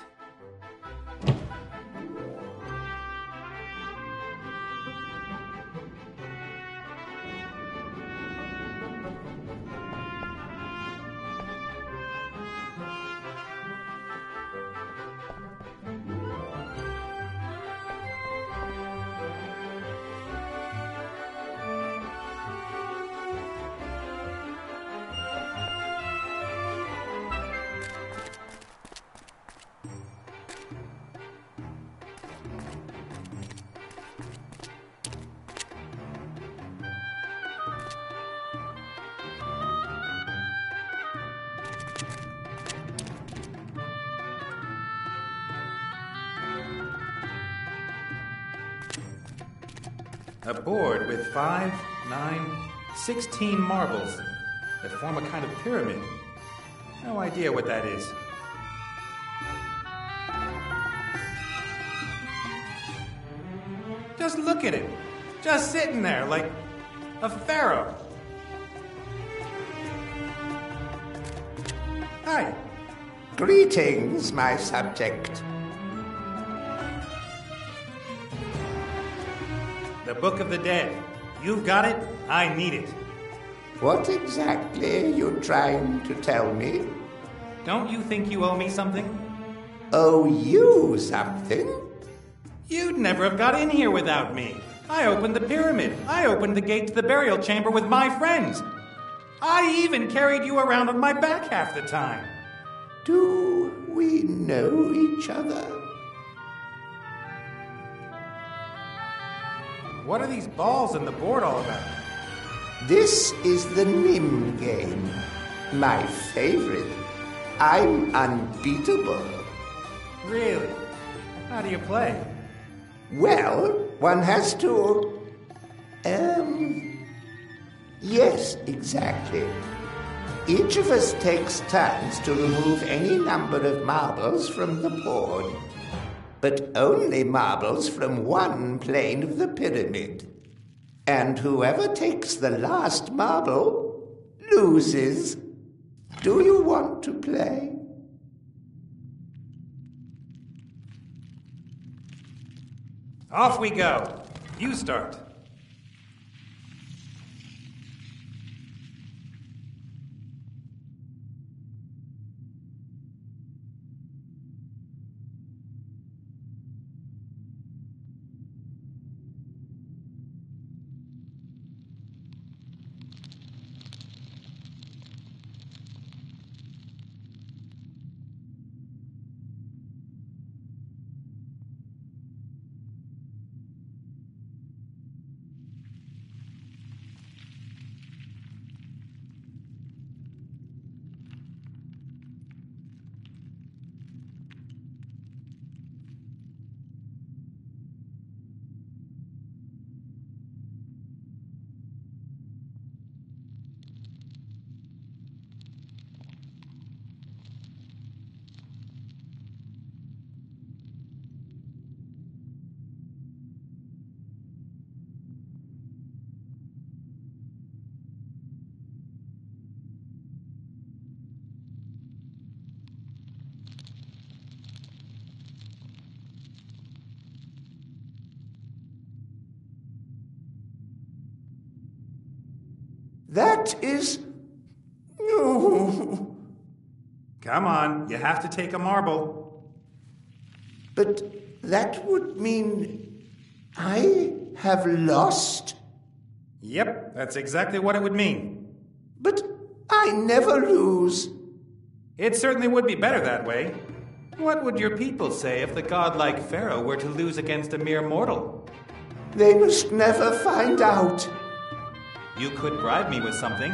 A board with 5, 9, 16 marbles that form a kind of pyramid. No idea what that is. Just look at it. Just sitting there like a pharaoh. Hi. Greetings, my subject. The Book of the Dead. You've got it. I need it. What exactly are you trying to tell me? Don't you think you owe me something? Owe you something? You'd never have got in here without me. I opened the pyramid. I opened the gate to the burial chamber with my friends. I even carried you around on my back half the time. Do we know each other? What are these balls in the board all about? This is the Nim game. My favorite. I'm unbeatable. Really? How do you play? Well, one has to... Yes, exactly. Each of us takes turns to remove any number of marbles from the board, but only marbles from one plane of the pyramid. And whoever takes the last marble loses. Do you want to play? Off we go. You start. That is... No. Come on, you have to take a marble. But that would mean I have lost? Yep, that's exactly what it would mean. But I never lose. It certainly would be better that way. What would your people say if the godlike pharaoh were to lose against a mere mortal? They must never find out. You could bribe me with something.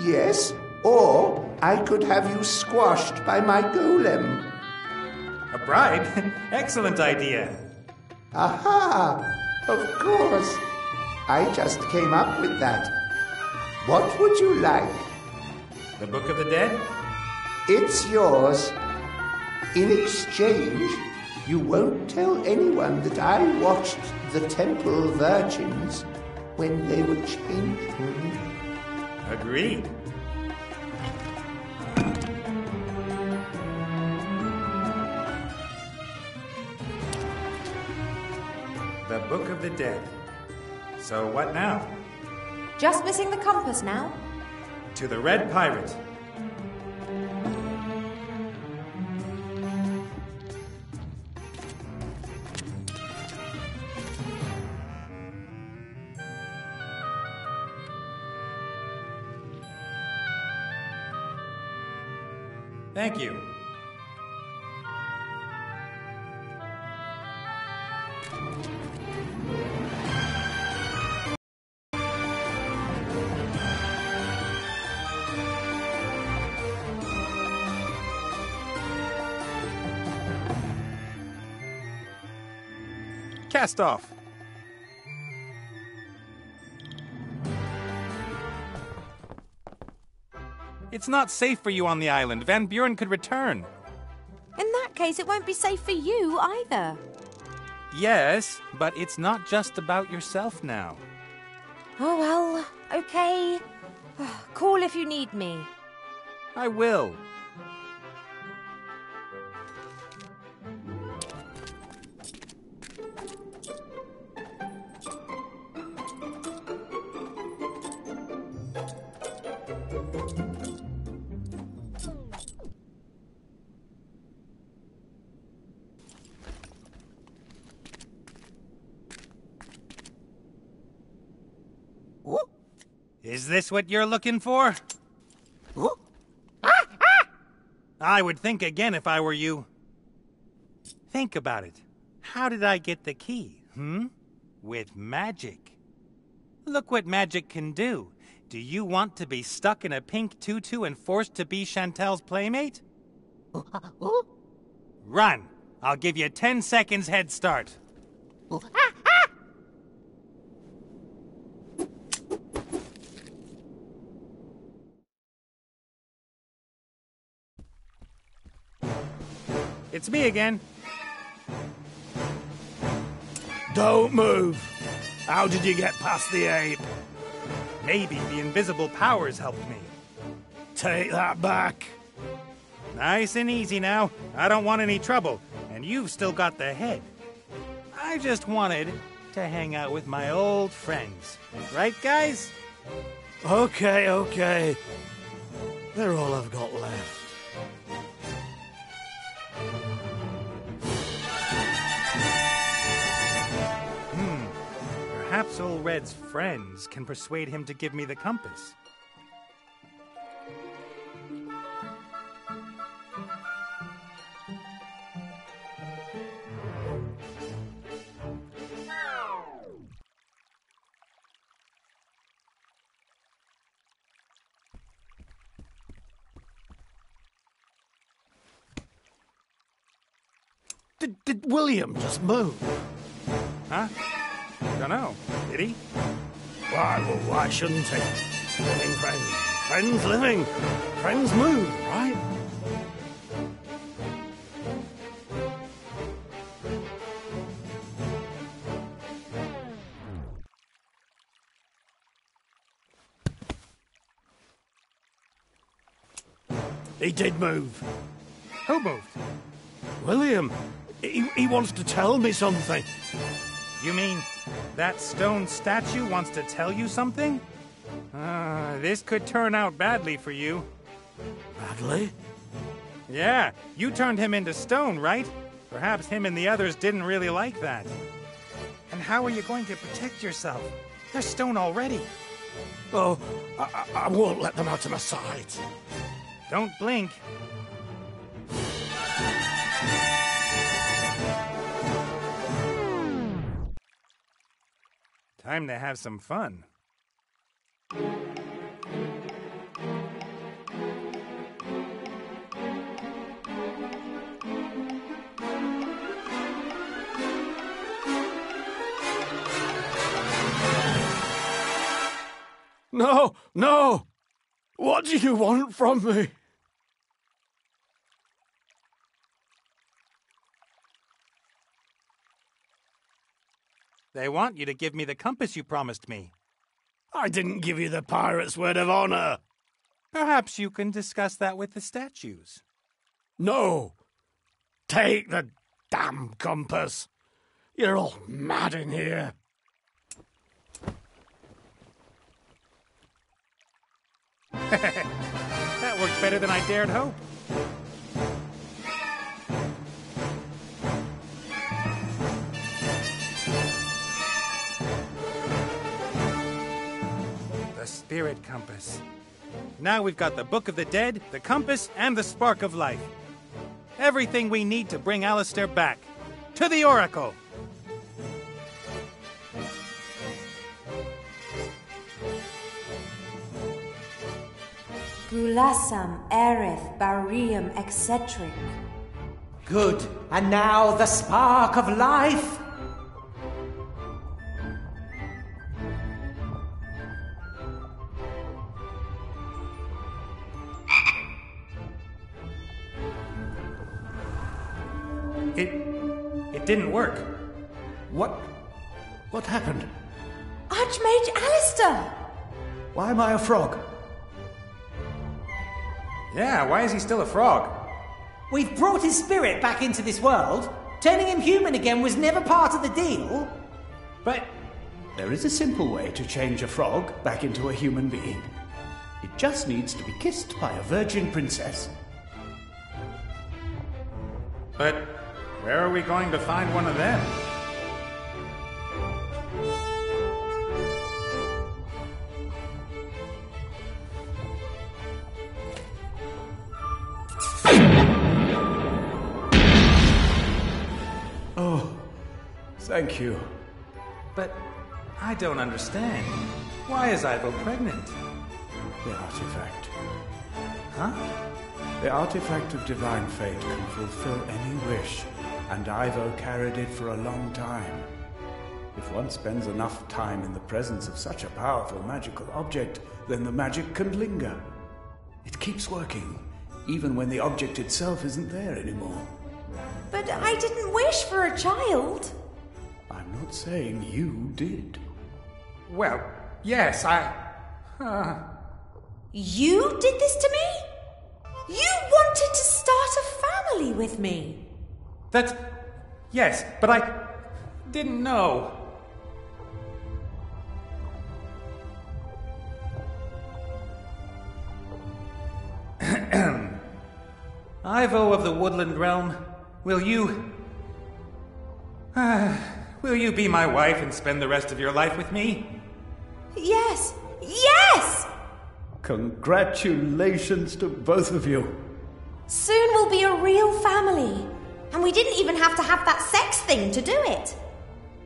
Yes, or I could have you squashed by my golem. A bribe? Excellent idea. Aha! Of course. I just came up with that. What would you like? The Book of the Dead? It's yours. In exchange, you won't tell anyone that I watched the temple virgins when they were changing. Agreed. Book of the Dead. So what now? Just missing the compass now. To the Red Pirate. Thank you. Cast off. It's not safe for you on the island. Van Buren could return. In that case, it won't be safe for you either. Yes, but it's not just about yourself now. Oh well, okay. Call if you need me. I will. Is this what you're looking for? I would think again if I were you. Think about it. How did I get the key, With magic. Look what magic can do. Do you want to be stuck in a pink tutu and forced to be Chantel's playmate? Run! I'll give you 10 seconds head start. It's me again. Don't move. How did you get past the ape? Maybe the invisible powers helped me. Take that back. Nice and easy now. I don't want any trouble. And you've still got the head. I just wanted to hang out with my old friends. Right, guys? Okay. They're all I've got left. Perhaps Old Red's friends can persuade him to give me the compass. Did William just move? Huh? Dunno. Did he? Why shouldn't he? Living friends. Friends living. Friends move, right? He did move. Who moved? William. He wants to tell me something. You mean that stone statue wants to tell you something? This could turn out badly for you. Badly? Yeah, you turned him into stone, right? Perhaps him and the others didn't really like that. And how are you going to protect yourself? They're stone already. Oh, I won't let them out of my sight. Don't blink. Time to have some fun. No! What do you want from me? They want you to give me the compass you promised me. I didn't give you the pirate's word of honor. Perhaps you can discuss that with the statues. No. Take the damn compass. You're all mad in here. That worked better than I dared hope. The spirit compass. Now we've got the Book of the Dead, the compass, and the spark of life. Everything we need to bring Alistair back. To the Oracle! Gulasam, Erith, Barium, etc. Good. And now the spark of life. It didn't work. What happened? Archmage Alistair! Why am I a frog? Yeah, why is he still a frog? We've brought his spirit back into this world. Turning him human again was never part of the deal. But there is a simple way to change a frog back into a human being. It just needs to be kissed by a virgin princess. But where are we going to find one of them? Oh, thank you. But I don't understand. Why is Ivo pregnant? The artifact. Huh? The artifact of divine fate can fulfill any wish, and Ivo carried it for a long time. If one spends enough time in the presence of such a powerful magical object, then the magic can linger. It keeps working, even when the object itself isn't there anymore. But I didn't wish for a child. I'm not saying you did. Well, yes, You did this to me? You wanted to start a family with me. Yes, but I didn't know. Ivo of the Woodland Realm, will you be my wife and spend the rest of your life with me? Yes! Yes! Congratulations to both of you. Soon we'll be a real family. And we didn't even have to have that sex thing to do it.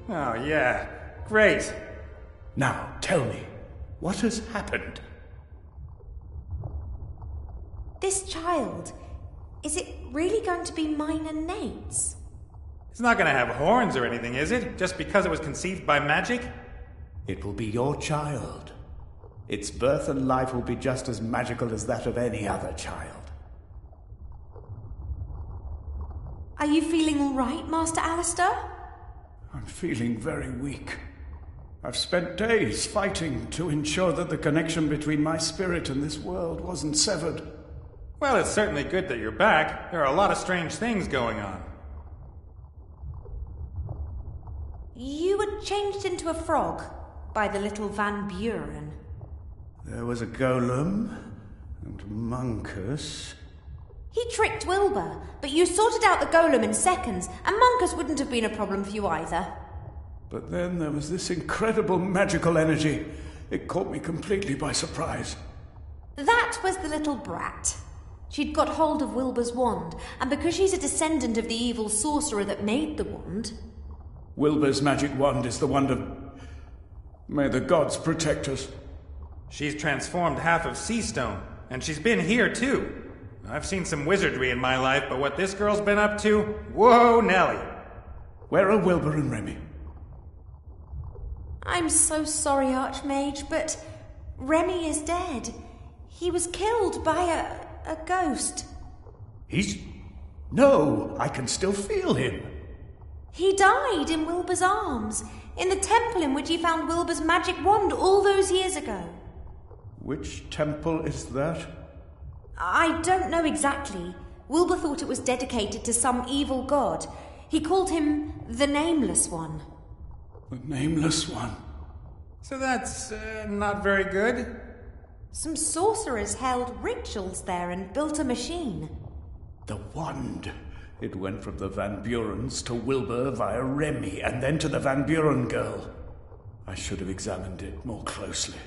Oh, yeah. Great. Now, tell me, what has happened? This child, is it really going to be mine and Nate's? It's not going to have horns or anything, is it? Just because it was conceived by magic? It will be your child. Its birth and life will be just as magical as that of any other child. Are you feeling all right, Master Alistair? I'm feeling very weak. I've spent days fighting to ensure that the connection between my spirit and this world wasn't severed. Well, it's certainly good that you're back. There are a lot of strange things going on. You were changed into a frog by the little Van Buren. There was a golem and Monkus. He tricked Wilbur, but you sorted out the golem in seconds, and Monkus wouldn't have been a problem for you either. But then there was this incredible magical energy. It caught me completely by surprise. That was the little brat. She'd got hold of Wilbur's wand, and because she's a descendant of the evil sorcerer that made the wand... Wilbur's magic wand is the wand of... May the gods protect us. She's transformed half of Seastone, and she's been here too. I've seen some wizardry in my life, but what this girl's been up to... Whoa, Nelly! Where are Wilbur and Remy? I'm so sorry, Archmage, but Remy is dead. He was killed by a ghost. No, I can still feel him. He died in Wilbur's arms, in the temple in which he found Wilbur's magic wand all those years ago. Which temple is that? I don't know exactly. Wilbur thought it was dedicated to some evil god. He called him the Nameless One. The Nameless One? So that's not very good. Some sorcerers held rituals there and built a machine. The wand. It went from the Van Burens to Wilbur via Remy, and then to the Van Buren girl. I should have examined it more closely.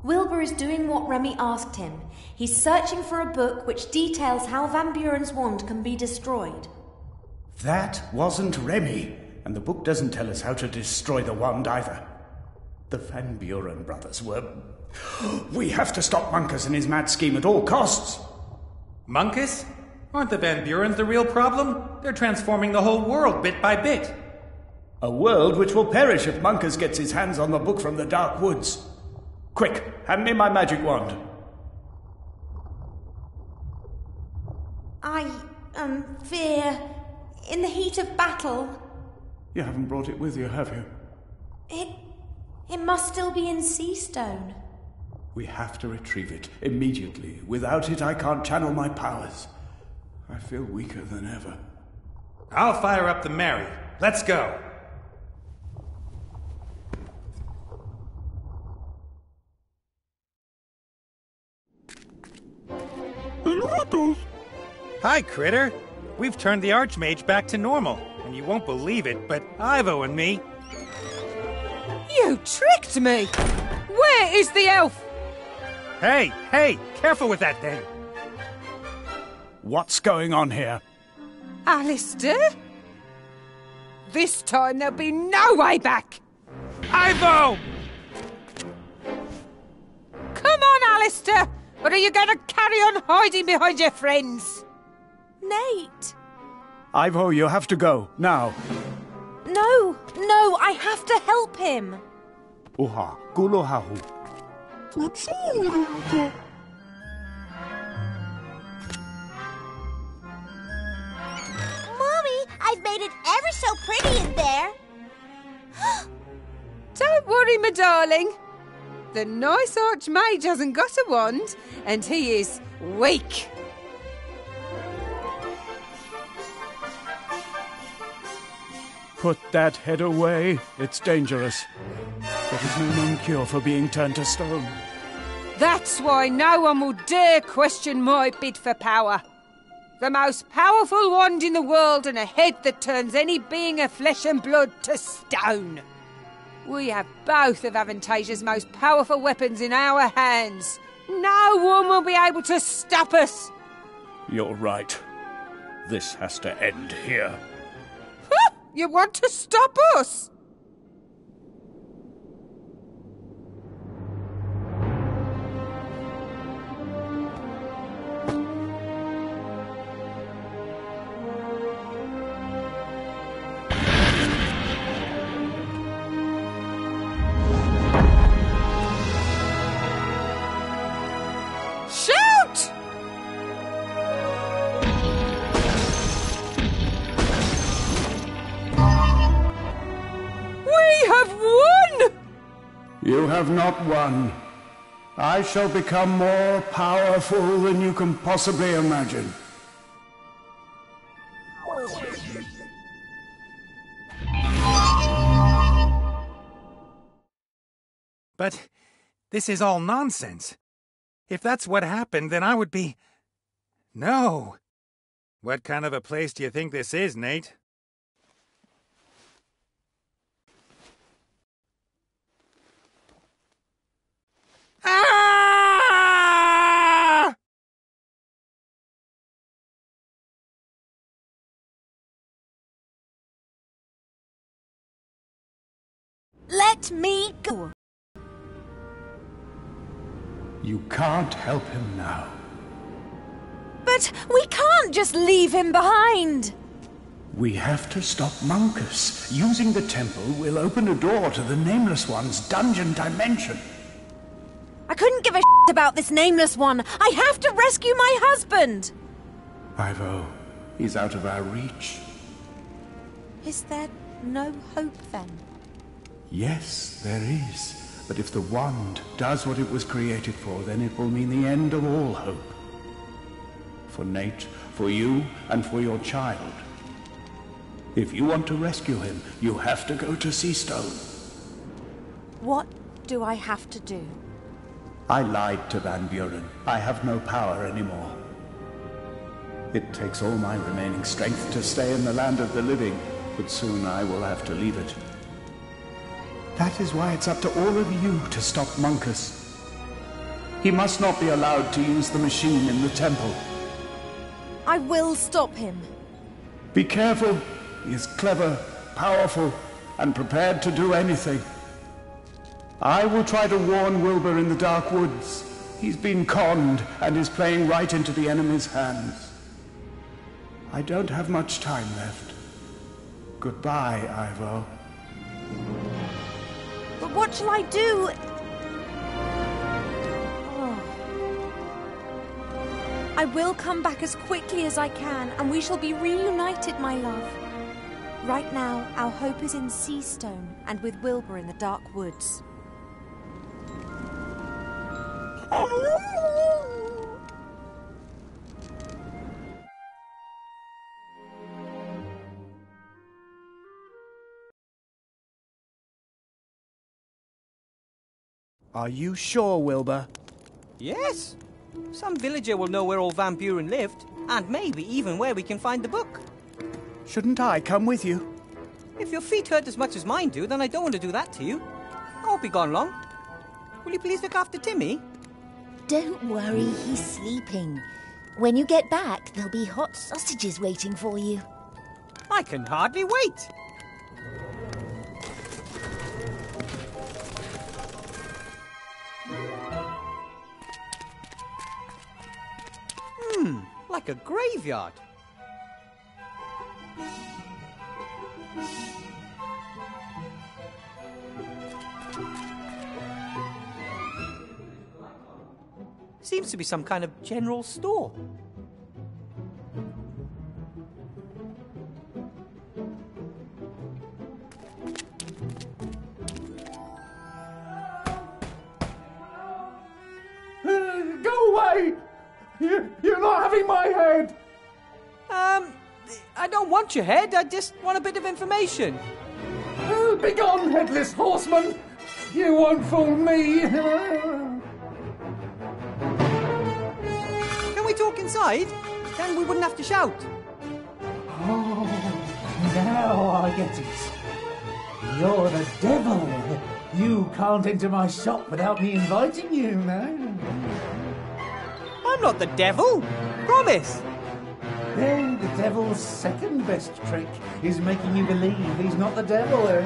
Wilbur is doing what Remy asked him. He's searching for a book which details how Van Buren's wand can be destroyed. That wasn't Remy, and the book doesn't tell us how to destroy the wand either. The Van Buren brothers were... We have to stop Munkus and his mad scheme at all costs. Munkus? Aren't the Van Burens the real problem? They're transforming the whole world bit by bit. A world which will perish if Munkus gets his hands on the book from the Dark Woods. Quick, hand me my magic wand. I fear, in the heat of battle... You haven't brought it with you, have you? It must still be in sea stone. We have to retrieve it immediately. Without it, I can't channel my powers. I feel weaker than ever. I'll fire up the Mary. Let's go. Hi, Critter. We've turned the Archmage back to normal, and you won't believe it, but Ivo and me... You tricked me! Where is the elf? Hey, careful with that thing. What's going on here? Alistair? This time there'll be no way back! Ivo! Come on, Alistair! Or are you going to carry on hiding behind your friends? Nate! Ivo, you have to go, now. No, I have to help him. Uha, gulohahu. Mommy, I've made it ever so pretty in there. Don't worry, my darling. The nice Archmage hasn't got a wand, and he is weak. Put that head away. It's dangerous. There is no known cure for being turned to stone. That's why no one will dare question my bid for power. The most powerful wand in the world and a head that turns any being of flesh and blood to stone. We have both of Avantasia's most powerful weapons in our hands. No one will be able to stop us. You're right. This has to end here. Huh? You want to stop us? You have not won. I shall become more powerful than you can possibly imagine. But this is all nonsense. If that's what happened, then I would be... No. What kind of a place do you think this is, Nate? Ah! Let me go. You can't help him now. But we can't just leave him behind. We have to stop Munkus. Using the temple will open a door to the Nameless One's dungeon dimension. I couldn't give a shit about this Nameless One. I have to rescue my husband. Ivo, he's out of our reach. Is there no hope then? Yes, there is. But if the wand does what it was created for, then it will mean the end of all hope. For Nate, for you, and for your child. If you want to rescue him, you have to go to Seastone. What do I have to do? I lied to Van Buren. I have no power anymore. It takes all my remaining strength to stay in the land of the living, but soon I will have to leave it. That is why it's up to all of you to stop Monkus. He must not be allowed to use the machine in the temple. I will stop him. Be careful. He is clever, powerful, and prepared to do anything. I will try to warn Wilbur in the Dark Woods. He's been conned and is playing right into the enemy's hands. I don't have much time left. Goodbye, Ivo. But what shall I do? I will come back as quickly as I can, and we shall be reunited, my love. Right now, our hope is in Seastone and with Wilbur in the Dark Woods. Are you sure, Wilbur? Yes. Some villager will know where old Van Buren lived, and maybe even where we can find the book. Shouldn't I come with you? If your feet hurt as much as mine do, then I don't want to do that to you. I won't be gone long. Will you please look after Timmy? Don't worry, he's sleeping. When you get back, there'll be hot sausages waiting for you. I can hardly wait. Like a graveyard. Seems to be some kind of general store. Go away! You're not having my head! I don't want your head, I just want a bit of information. Begone, headless horseman! You won't fool me! Can we talk inside? Then we wouldn't have to shout. Oh, now I get it. You're the devil. You can't enter my shop without me inviting you, no? I'm not the devil. Promise. Then the devil's second best trick is making you believe he's not the devil, eh?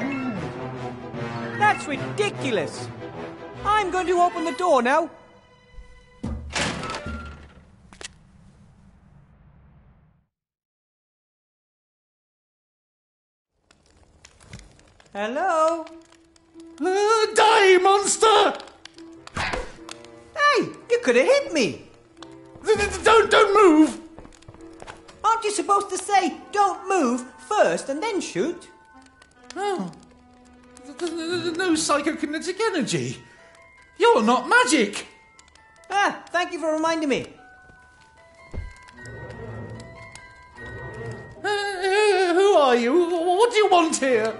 That's ridiculous. I'm going to open the door now. Hello? Die, monster! Hey, you could have hit me. Don't move! Aren't you supposed to say, don't move first and then shoot? Oh. No psychokinetic energy. You're not magic. Ah, thank you for reminding me. Who are you? What do you want here?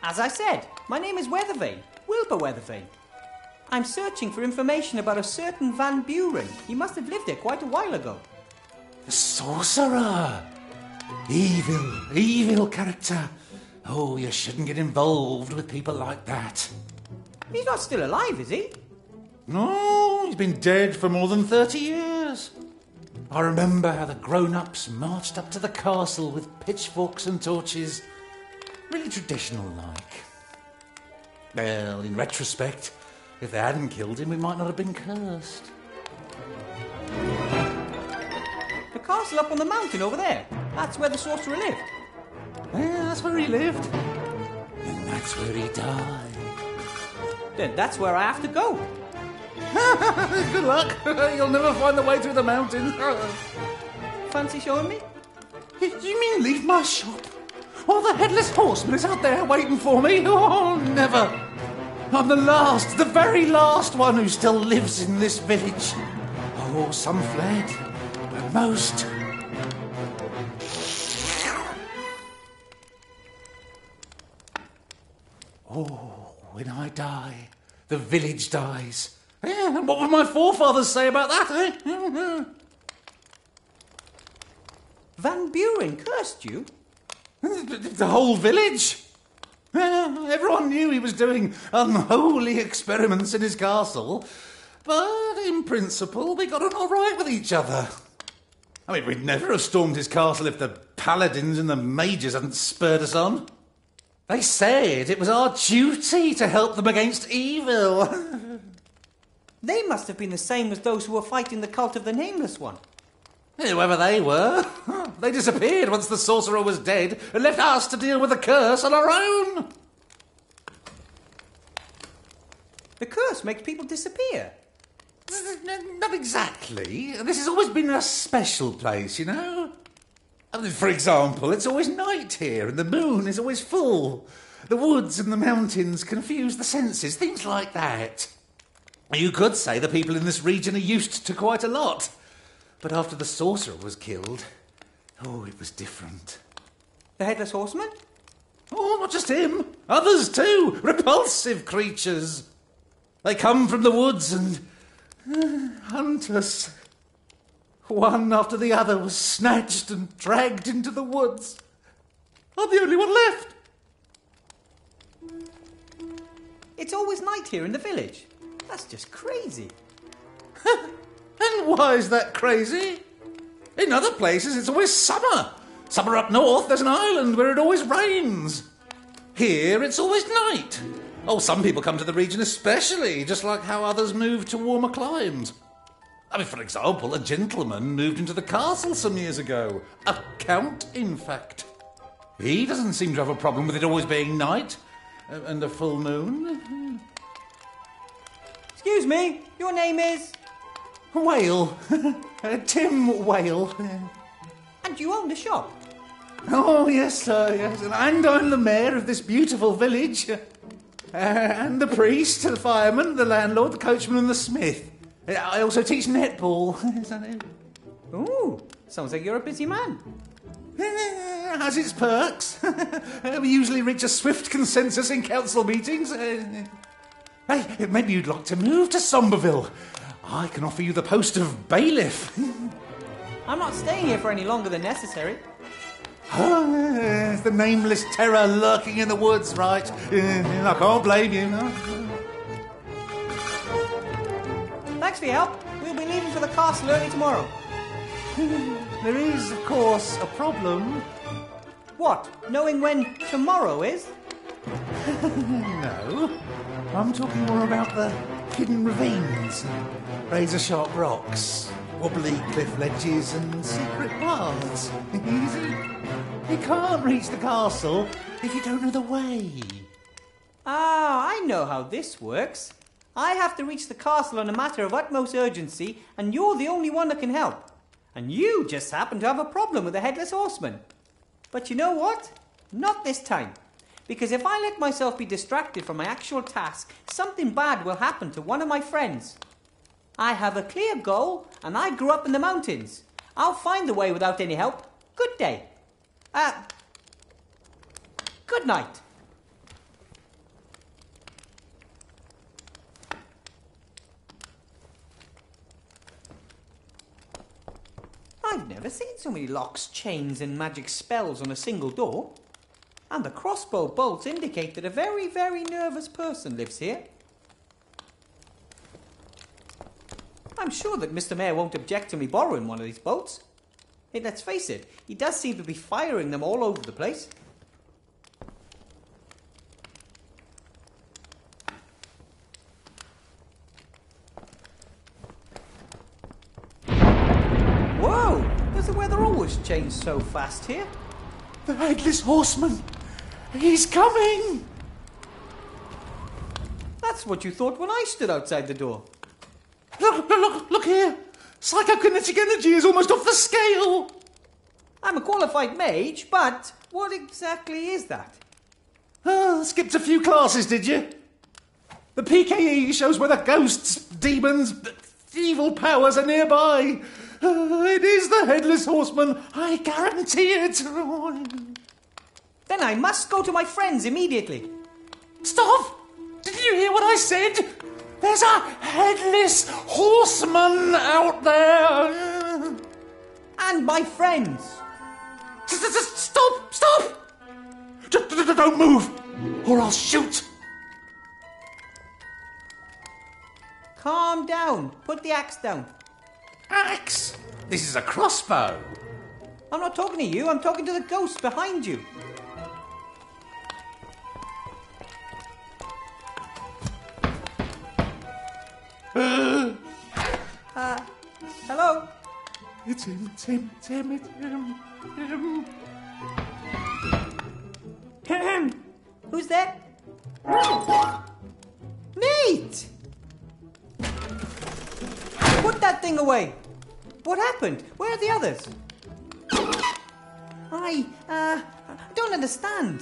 As I said, my name is Weathervane, Wilbur Weathervane. I'm searching for information about a certain Van Buren. He must have lived there quite a while ago. The sorcerer! Evil character. Oh, you shouldn't get involved with people like that. He's not still alive, is he? No, he's been dead for more than 30 years. I remember how the grown-ups marched up to the castle with pitchforks and torches. Really traditional-like. Well, in retrospect, if they hadn't killed him, we might not have been cursed. The castle up on the mountain over there. That's where the sorcerer lived. Yeah, that's where he lived. And that's where he died. Then that's where I have to go. Good luck. You'll never find the way through the mountains. Fancy showing me? You mean leave my shop? While the Headless Horseman is out there waiting for me? Oh, never. I'm the very last one who still lives in this village. Oh, Oh, some fled, but most... Oh, when I die, the village dies. Yeah, and what would my forefathers say about that, eh? Van Buren cursed you? The whole village. Everyone knew he was doing unholy experiments in his castle, but in principle we got on all right with each other. I mean, we'd never have stormed his castle if the paladins and the mages hadn't spurred us on. They said it was our duty to help them against evil. They must have been the same as those who were fighting the cult of the Nameless One. Whoever they were, they disappeared once the sorcerer was dead and left us to deal with the curse on our own. The curse makes people disappear. Not exactly. This has always been a special place, you know. I mean, for example, it's always night here and the moon is always full. The woods and the mountains confuse the senses, things like that. You could say the people in this region are used to quite a lot. But after the sorcerer was killed, oh, it was different. The Headless Horseman? Oh, not just him. Others too. Repulsive creatures. They come from the woods and hunt us. One after the other was snatched and dragged into the woods. I'm the only one left. It's always night here in the village. That's just crazy. And why is that crazy? In other places it's always summer. Summer up north, there's an island where it always rains. Here it's always night. Oh, some people come to the region especially, just like how others move to warmer climes. I mean, for example, a gentleman moved into the castle some years ago. A count, in fact. He doesn't seem to have a problem with it always being night and a full moon. Excuse me, your name is? Whale. Tim Whale. And you own the shop? Oh, yes, sir, yes. And I'm the mayor of this beautiful village. And the priest, the fireman, the landlord, the coachman and the smith. I also teach netball. Ooh, sounds like you're a busy man. Has its perks. We usually reach a swift consensus in council meetings. Hey, maybe you'd like to move to Somberville. I can offer you the post of bailiff. I'm not staying here for any longer than necessary. The nameless terror lurking in the woods, right? I can't blame you. No. Thanks for your help. We'll be leaving for the castle early tomorrow. There is, of course, a problem. What? Knowing when tomorrow is? No. I'm talking more about the hidden ravines, razor-sharp rocks, wobbly cliff ledges and secret paths. Easy. You can't reach the castle if you don't know the way. Ah, I know how this works. I have to reach the castle on a matter of utmost urgency, and you're the only one that can help. And you just happen to have a problem with the Headless Horseman. But you know what? Not this time. Because if I let myself be distracted from my actual task, something bad will happen to one of my friends. I have a clear goal, and I grew up in the mountains. I'll find the way without any help. Good day. Good night. I've never seen so many locks, chains and magic spells on a single door. And the crossbow bolts indicate that a very, very nervous person lives here. I'm sure that Mr. Mayor won't object to me borrowing one of these bolts. Hey, let's face it, he does seem to be firing them all over the place. Whoa! Does the weather always change so fast here? The Headless Horseman! He's coming! That's what you thought when I stood outside the door. Look here! Psychokinetic energy is almost off the scale! I'm a qualified mage, but what exactly is that? Skipped a few classes, did you? The PKE shows whether ghosts, demons, Evil powers are nearby. It is the Headless Horseman. I guarantee it. Then I must go to my friends immediately. Stop! Did you hear what I said? There's a Headless Horseman out there. And my friends. Stop! Stop! Don't move, or I'll shoot. Calm down. Put the axe down. Axe? This is a crossbow. I'm not talking to you. I'm talking to the ghost behind you. Hello? It's him. Who's there? Nate! Put that thing away. What happened? Where are the others? I don't understand.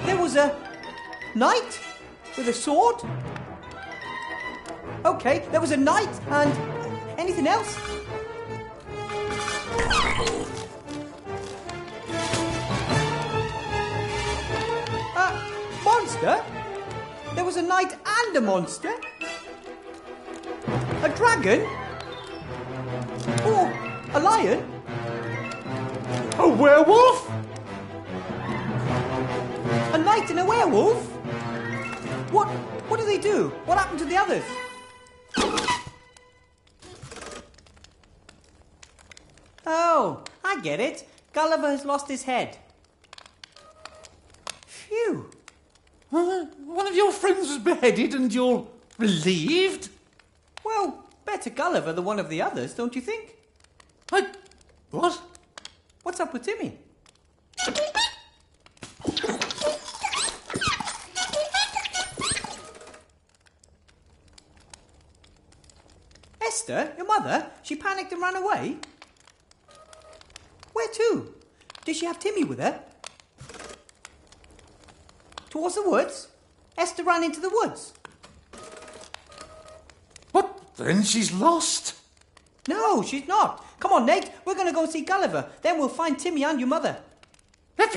There was a knight with a sword. Okay, there was a knight and anything else? Monster? There was a knight and a monster? A dragon? Or a lion? A werewolf? A knight and a werewolf? What do they do? What happened to the others? Oh, I get it. Gulliver has lost his head. Phew. One of your friends was beheaded and you're relieved? Well, better Gulliver than one of the others, don't you think? What? What's up with Timmy? Esther, your mother, she panicked and ran away? Where to? Did she have Timmy with her? Towards the woods? Esther ran into the woods. What? Then she's lost? No, she's not. Come on, Nate. We're going to go see Gulliver. Then we'll find Timmy and your mother.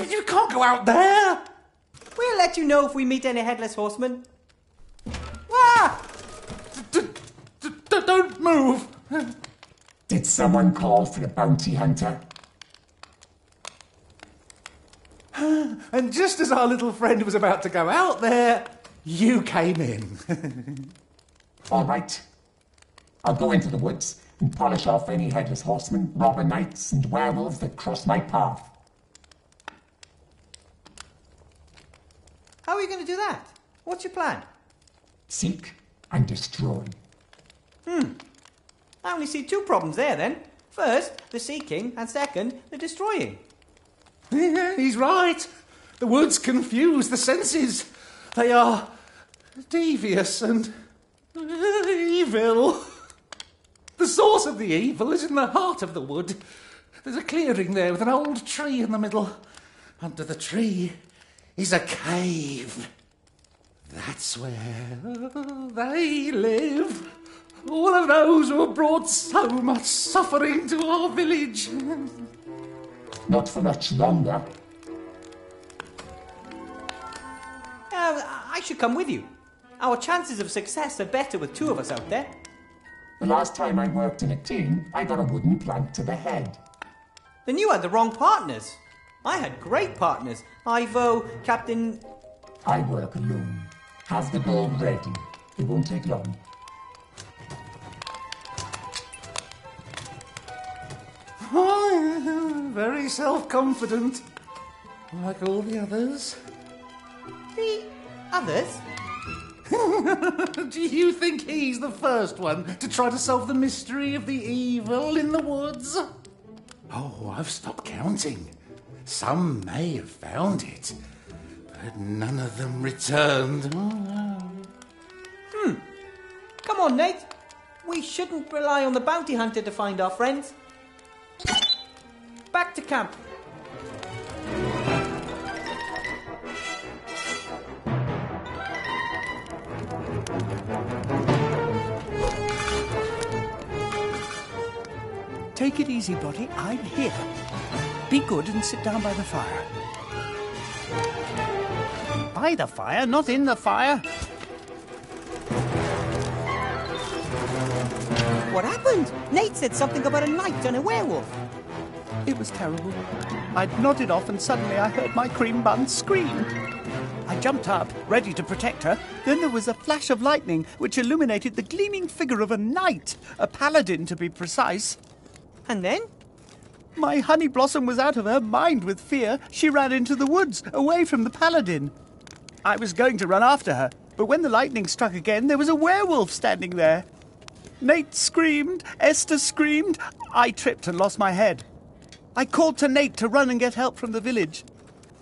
You can't go out there. We'll let you know if we meet any headless horsemen. Ah! Don't move. Did someone call for a bounty hunter? And just as our little friend was about to go out there, you came in. All right. I'll go into the woods and polish off any headless horsemen, robber knights, and werewolves that cross my path. How are you going to do that? What's your plan? Seek and destroy. I only see two problems there then. First, the seeking, and second, the destroying. He's right. The woods confuse the senses. They are devious and evil. The source of the evil is in the heart of the wood. There's a clearing there with an old tree in the middle. Under the tree is a cave. That's where they live. All of those who have brought so much suffering to our village. Not for much longer. I should come with you. Our chances of success are better with two of us out there. The last time I worked in a team, I got a wooden plank to the head. Then you had the wrong partners. I had great partners. Ivo, Captain... I work alone. Have the gold ready. It won't take long. Oh, very self-confident. Like all the others. The others? Do you think he's the first one to try to solve the mystery of the evil in the woods? Oh, I've stopped counting. Some may have found it, but none of them returned. Come on, Nate. We shouldn't rely on the bounty hunter to find our friends. Back to camp. Take it easy, Body. I'm here. Be good and sit down by the fire. By the fire, not in the fire. What happened? Nate said something about a knight and a werewolf. It was terrible. I'd nodded off and suddenly I heard my cream bun scream. I jumped up, ready to protect her. Then there was a flash of lightning which illuminated the gleaming figure of a knight, a paladin to be precise. And then? My honey blossom was out of her mind with fear. She ran into the woods, away from the paladin. I was going to run after her, but when the lightning struck again, there was a werewolf standing there. Nate screamed, Esther screamed. I tripped and lost my head. I called to Nate to run and get help from the village.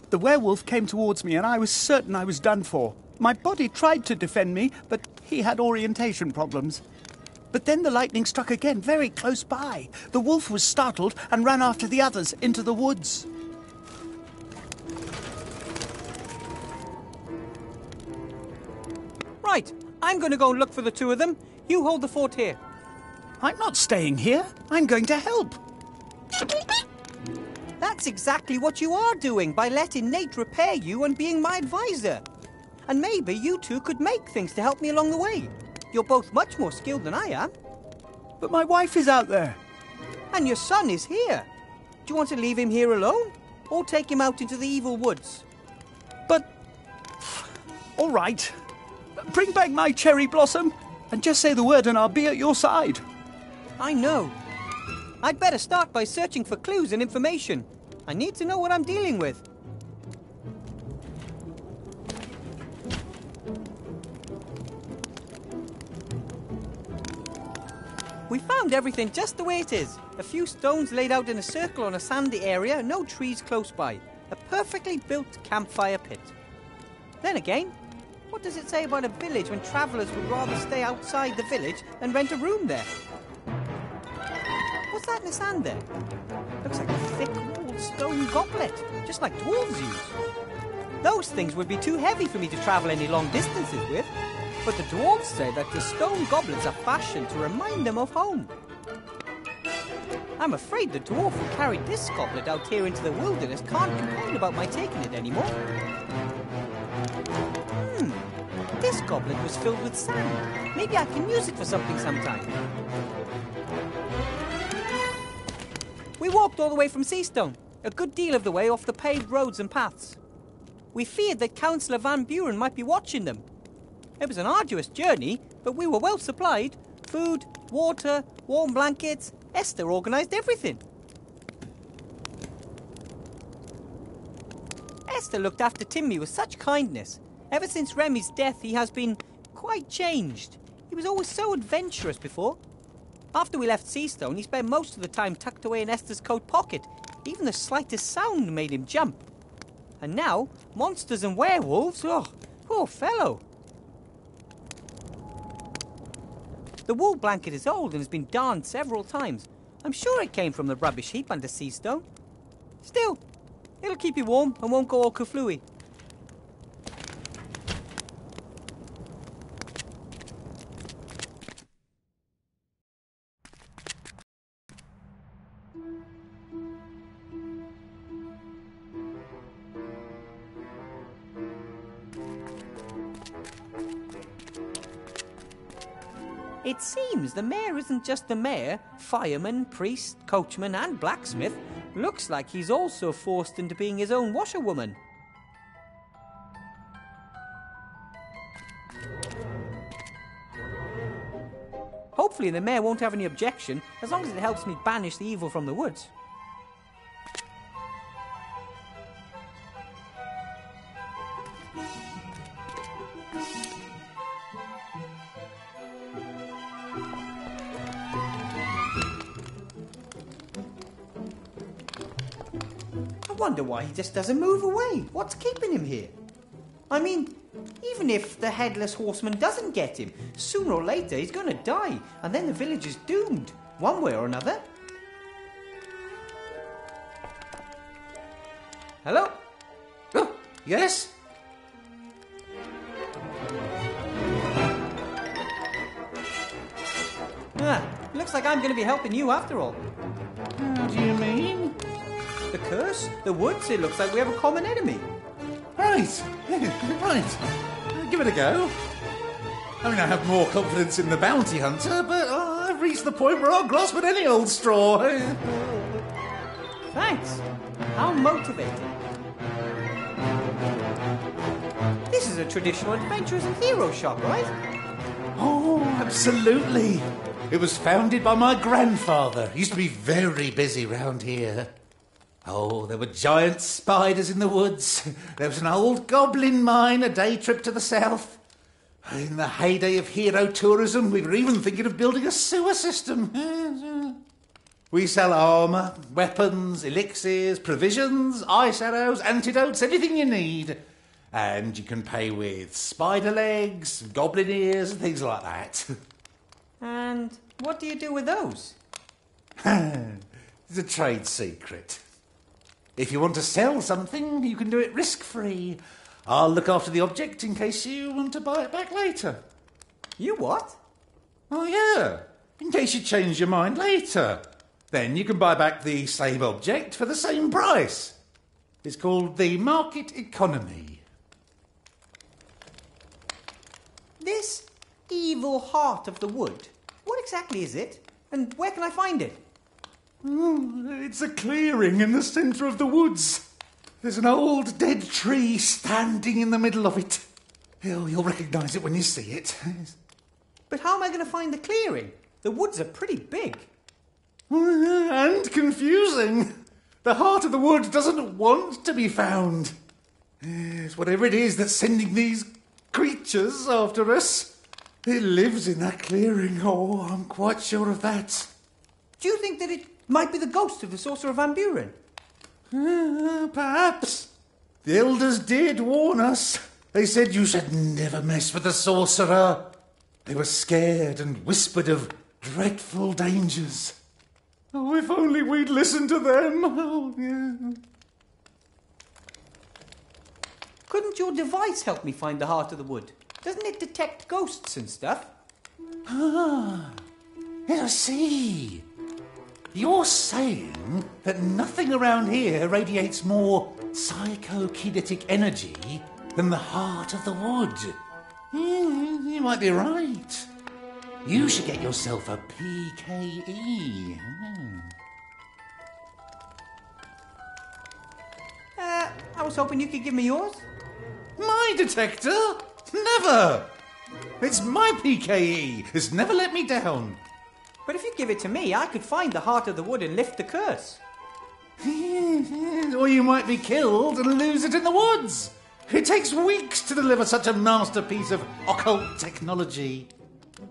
The werewolf came towards me and I was certain I was done for. My body tried to defend me, but he had orientation problems. But then the lightning struck again, very close by. The wolf was startled and ran after the others into the woods. Right, I'm going to go and look for the two of them. You hold the fort here. I'm not staying here. I'm going to help. That's exactly what you are doing by letting Nate repair you and being my advisor. And maybe you two could make things to help me along the way. You're both much more skilled than I am. But my wife is out there. And your son is here. Do you want to leave him here alone? Or take him out into the evil woods? But... all right. Bring back my cherry blossom and just say the word and I'll be at your side. I know. I'd better start by searching for clues and information. I need to know what I'm dealing with. We found everything just the way it is. A few stones laid out in a circle on a sandy area, no trees close by. A perfectly built campfire pit. Then again, what does it say about a village when travellers would rather stay outside the village than rent a room there? What's that in the sand there? Looks like a thick-walled stone goblet, just like dwarves use. Those things would be too heavy for me to travel any long distances with. But the dwarves say that the stone goblets are fashioned to remind them of home. I'm afraid the dwarf who carried this goblet out here into the wilderness can't complain about my taking it anymore. This goblet was filled with sand. Maybe I can use it for something sometime. We walked all the way from Seastone, a good deal of the way off the paved roads and paths. We feared that Councillor Van Buren might be watching them. It was an arduous journey, but we were well supplied. Food, water, warm blankets. Esther organised everything. Esther looked after Timmy with such kindness. Ever since Remy's death, he has been quite changed. He was always so adventurous before. After we left Seastone, he spent most of the time tucked away in Esther's coat pocket. Even the slightest sound made him jump. And now, monsters and werewolves, oh, poor fellow. The wool blanket is old and has been darned several times. I'm sure it came from the rubbish heap under Seastone. Still, it'll keep you warm and won't go all kaflooey. It seems the mayor isn't just the mayor. Fireman, priest, coachman and blacksmith. Looks like he's also forced into being his own washerwoman. Hopefully the mayor won't have any objection, as long as it helps me banish the evil from the woods. I wonder why he just doesn't move away. What's keeping him here? I mean, even if the Headless Horseman doesn't get him, sooner or later he's going to die, and then the village is doomed, one way or another. Hello? Oh, yes? looks like I'm going to be helping you after all. How do you mean? The curse? The woods? It looks like we have a common enemy. Right. Right. Give it a go. I mean, I have more confidence in the bounty hunter, but I've reached the point where I'll grasp at any old straw. Thanks. How motivating. This is a traditional adventurers and heroes shop, right? Oh, absolutely. It was founded by my grandfather. He used to be very busy round here. Oh, there were giant spiders in the woods. There was an old goblin mine a day trip to the south. In the heyday of hero tourism, we were even thinking of building a sewer system. We sell armour, weapons, elixirs, provisions, ice arrows, antidotes, anything you need. And you can pay with spider legs, goblin ears, and things like that. And what do you do with those? It's a trade secret. If you want to sell something, you can do it risk-free. I'll look after the object in case you want to buy it back later. You what? Oh, yeah. In case you change your mind later. Then you can buy back the same object for the same price. It's called the market economy. This evil heart of the wood, what exactly is it? And where can I find it? It's a clearing in the centre of the woods. There's an old dead tree standing in the middle of it. You'll recognise it when you see it. But how am I going to find the clearing? The woods are pretty big. And confusing. The heart of the wood doesn't want to be found. Yes, whatever it is that's sending these creatures after us, it lives in that clearing. Oh, I'm quite sure of that. Do you think that it might be the ghost of the Sorcerer of Van Buren? Perhaps. The elders did warn us. They said you should never mess with the sorcerer. They were scared and whispered of dreadful dangers. Oh, if only we'd listened to them. Oh, yeah. Couldn't your device help me find the heart of the wood? Doesn't it detect ghosts and stuff? Ah, I see. You're saying that nothing around here radiates more psychokinetic energy than the heart of the wood. You might be right. You should get yourself a PKE. I was hoping you could give me yours. My detector? Never! It's my PKE. It's never let me down. But if you give it to me, I could find the heart of the wood and lift the curse. Or you might be killed and lose it in the woods. It takes weeks to deliver such a masterpiece of occult technology.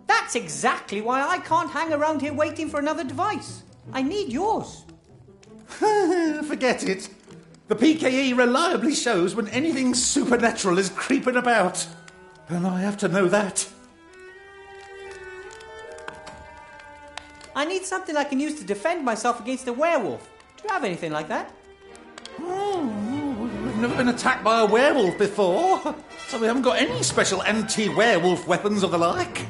That's exactly why I can't hang around here waiting for another device. I need yours. Forget it. The PKE reliably shows when anything supernatural is creeping about. And I have to know that. I need something I can use to defend myself against a werewolf. Do you have anything like that? We've never been attacked by a werewolf before, so we haven't got any special anti-werewolf weapons or the like.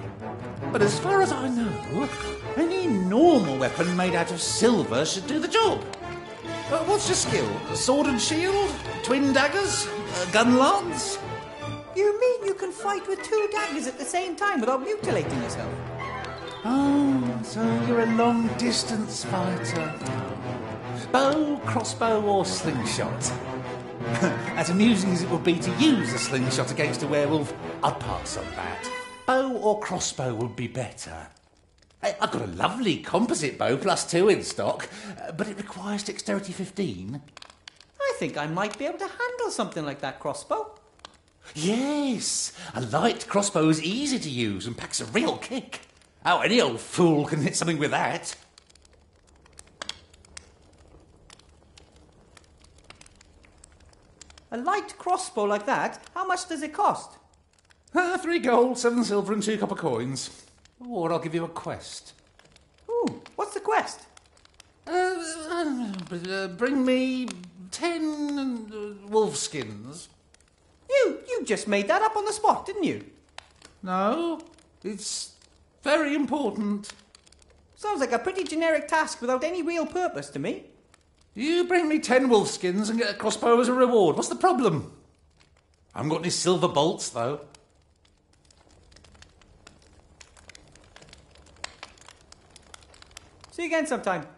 But as far as I know, any normal weapon made out of silver should do the job. What's your skill? Sword and shield? Twin daggers? Gun lance? You mean you can fight with two daggers at the same time without mutilating yourself? Oh, so you're a long-distance fighter. Bow, crossbow or slingshot? As amusing as it would be to use a slingshot against a werewolf, I'd pass on that. Bow or crossbow would be better. I've got a lovely composite bow +2 in stock, but it requires dexterity 15. I think I might be able to handle something like that crossbow. Yes, a light crossbow is easy to use and packs a real kick. Oh, any old fool can hit something with that. A light crossbow like that, how much does it cost? 3 gold, 7 silver and 2 copper coins. Or I'll give you a quest. Ooh, what's the quest? Bring me 10 wolf skins. You just made that up on the spot, didn't you? No, it's very important. Sounds like a pretty generic task without any real purpose to me. You bring me 10 wolf skins and get a crossbow as a reward. What's the problem? I haven't got any silver bolts, though. See you again sometime.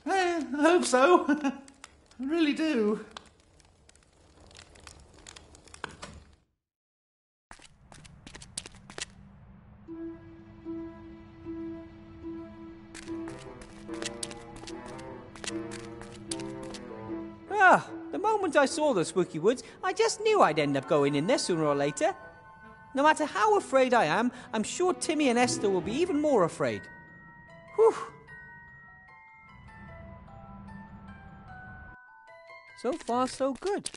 I hope so. I really do. The moment I saw the spooky woods, I just knew I'd end up going in there sooner or later. No matter how afraid I am, I'm sure Timmy and Esther will be even more afraid. Whew. So far, so good.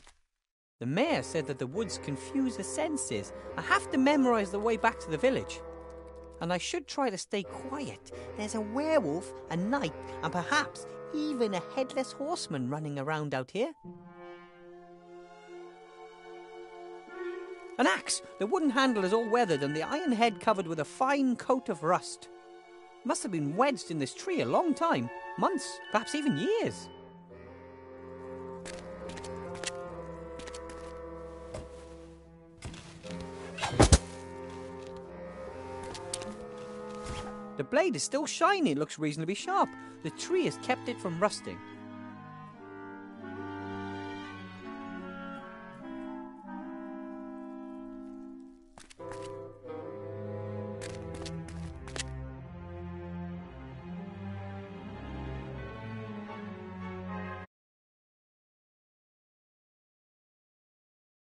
The mayor said that the woods confuse the senses. I have to memorize the way back to the village. And I should try to stay quiet. There's a werewolf, a knight, and perhaps even a headless horseman running around out here. An axe! The wooden handle is all weathered and the iron head covered with a fine coat of rust. Must have been wedged in this tree a long time. Months, perhaps even years. The blade is still shiny and looks reasonably sharp. The tree has kept it from rusting.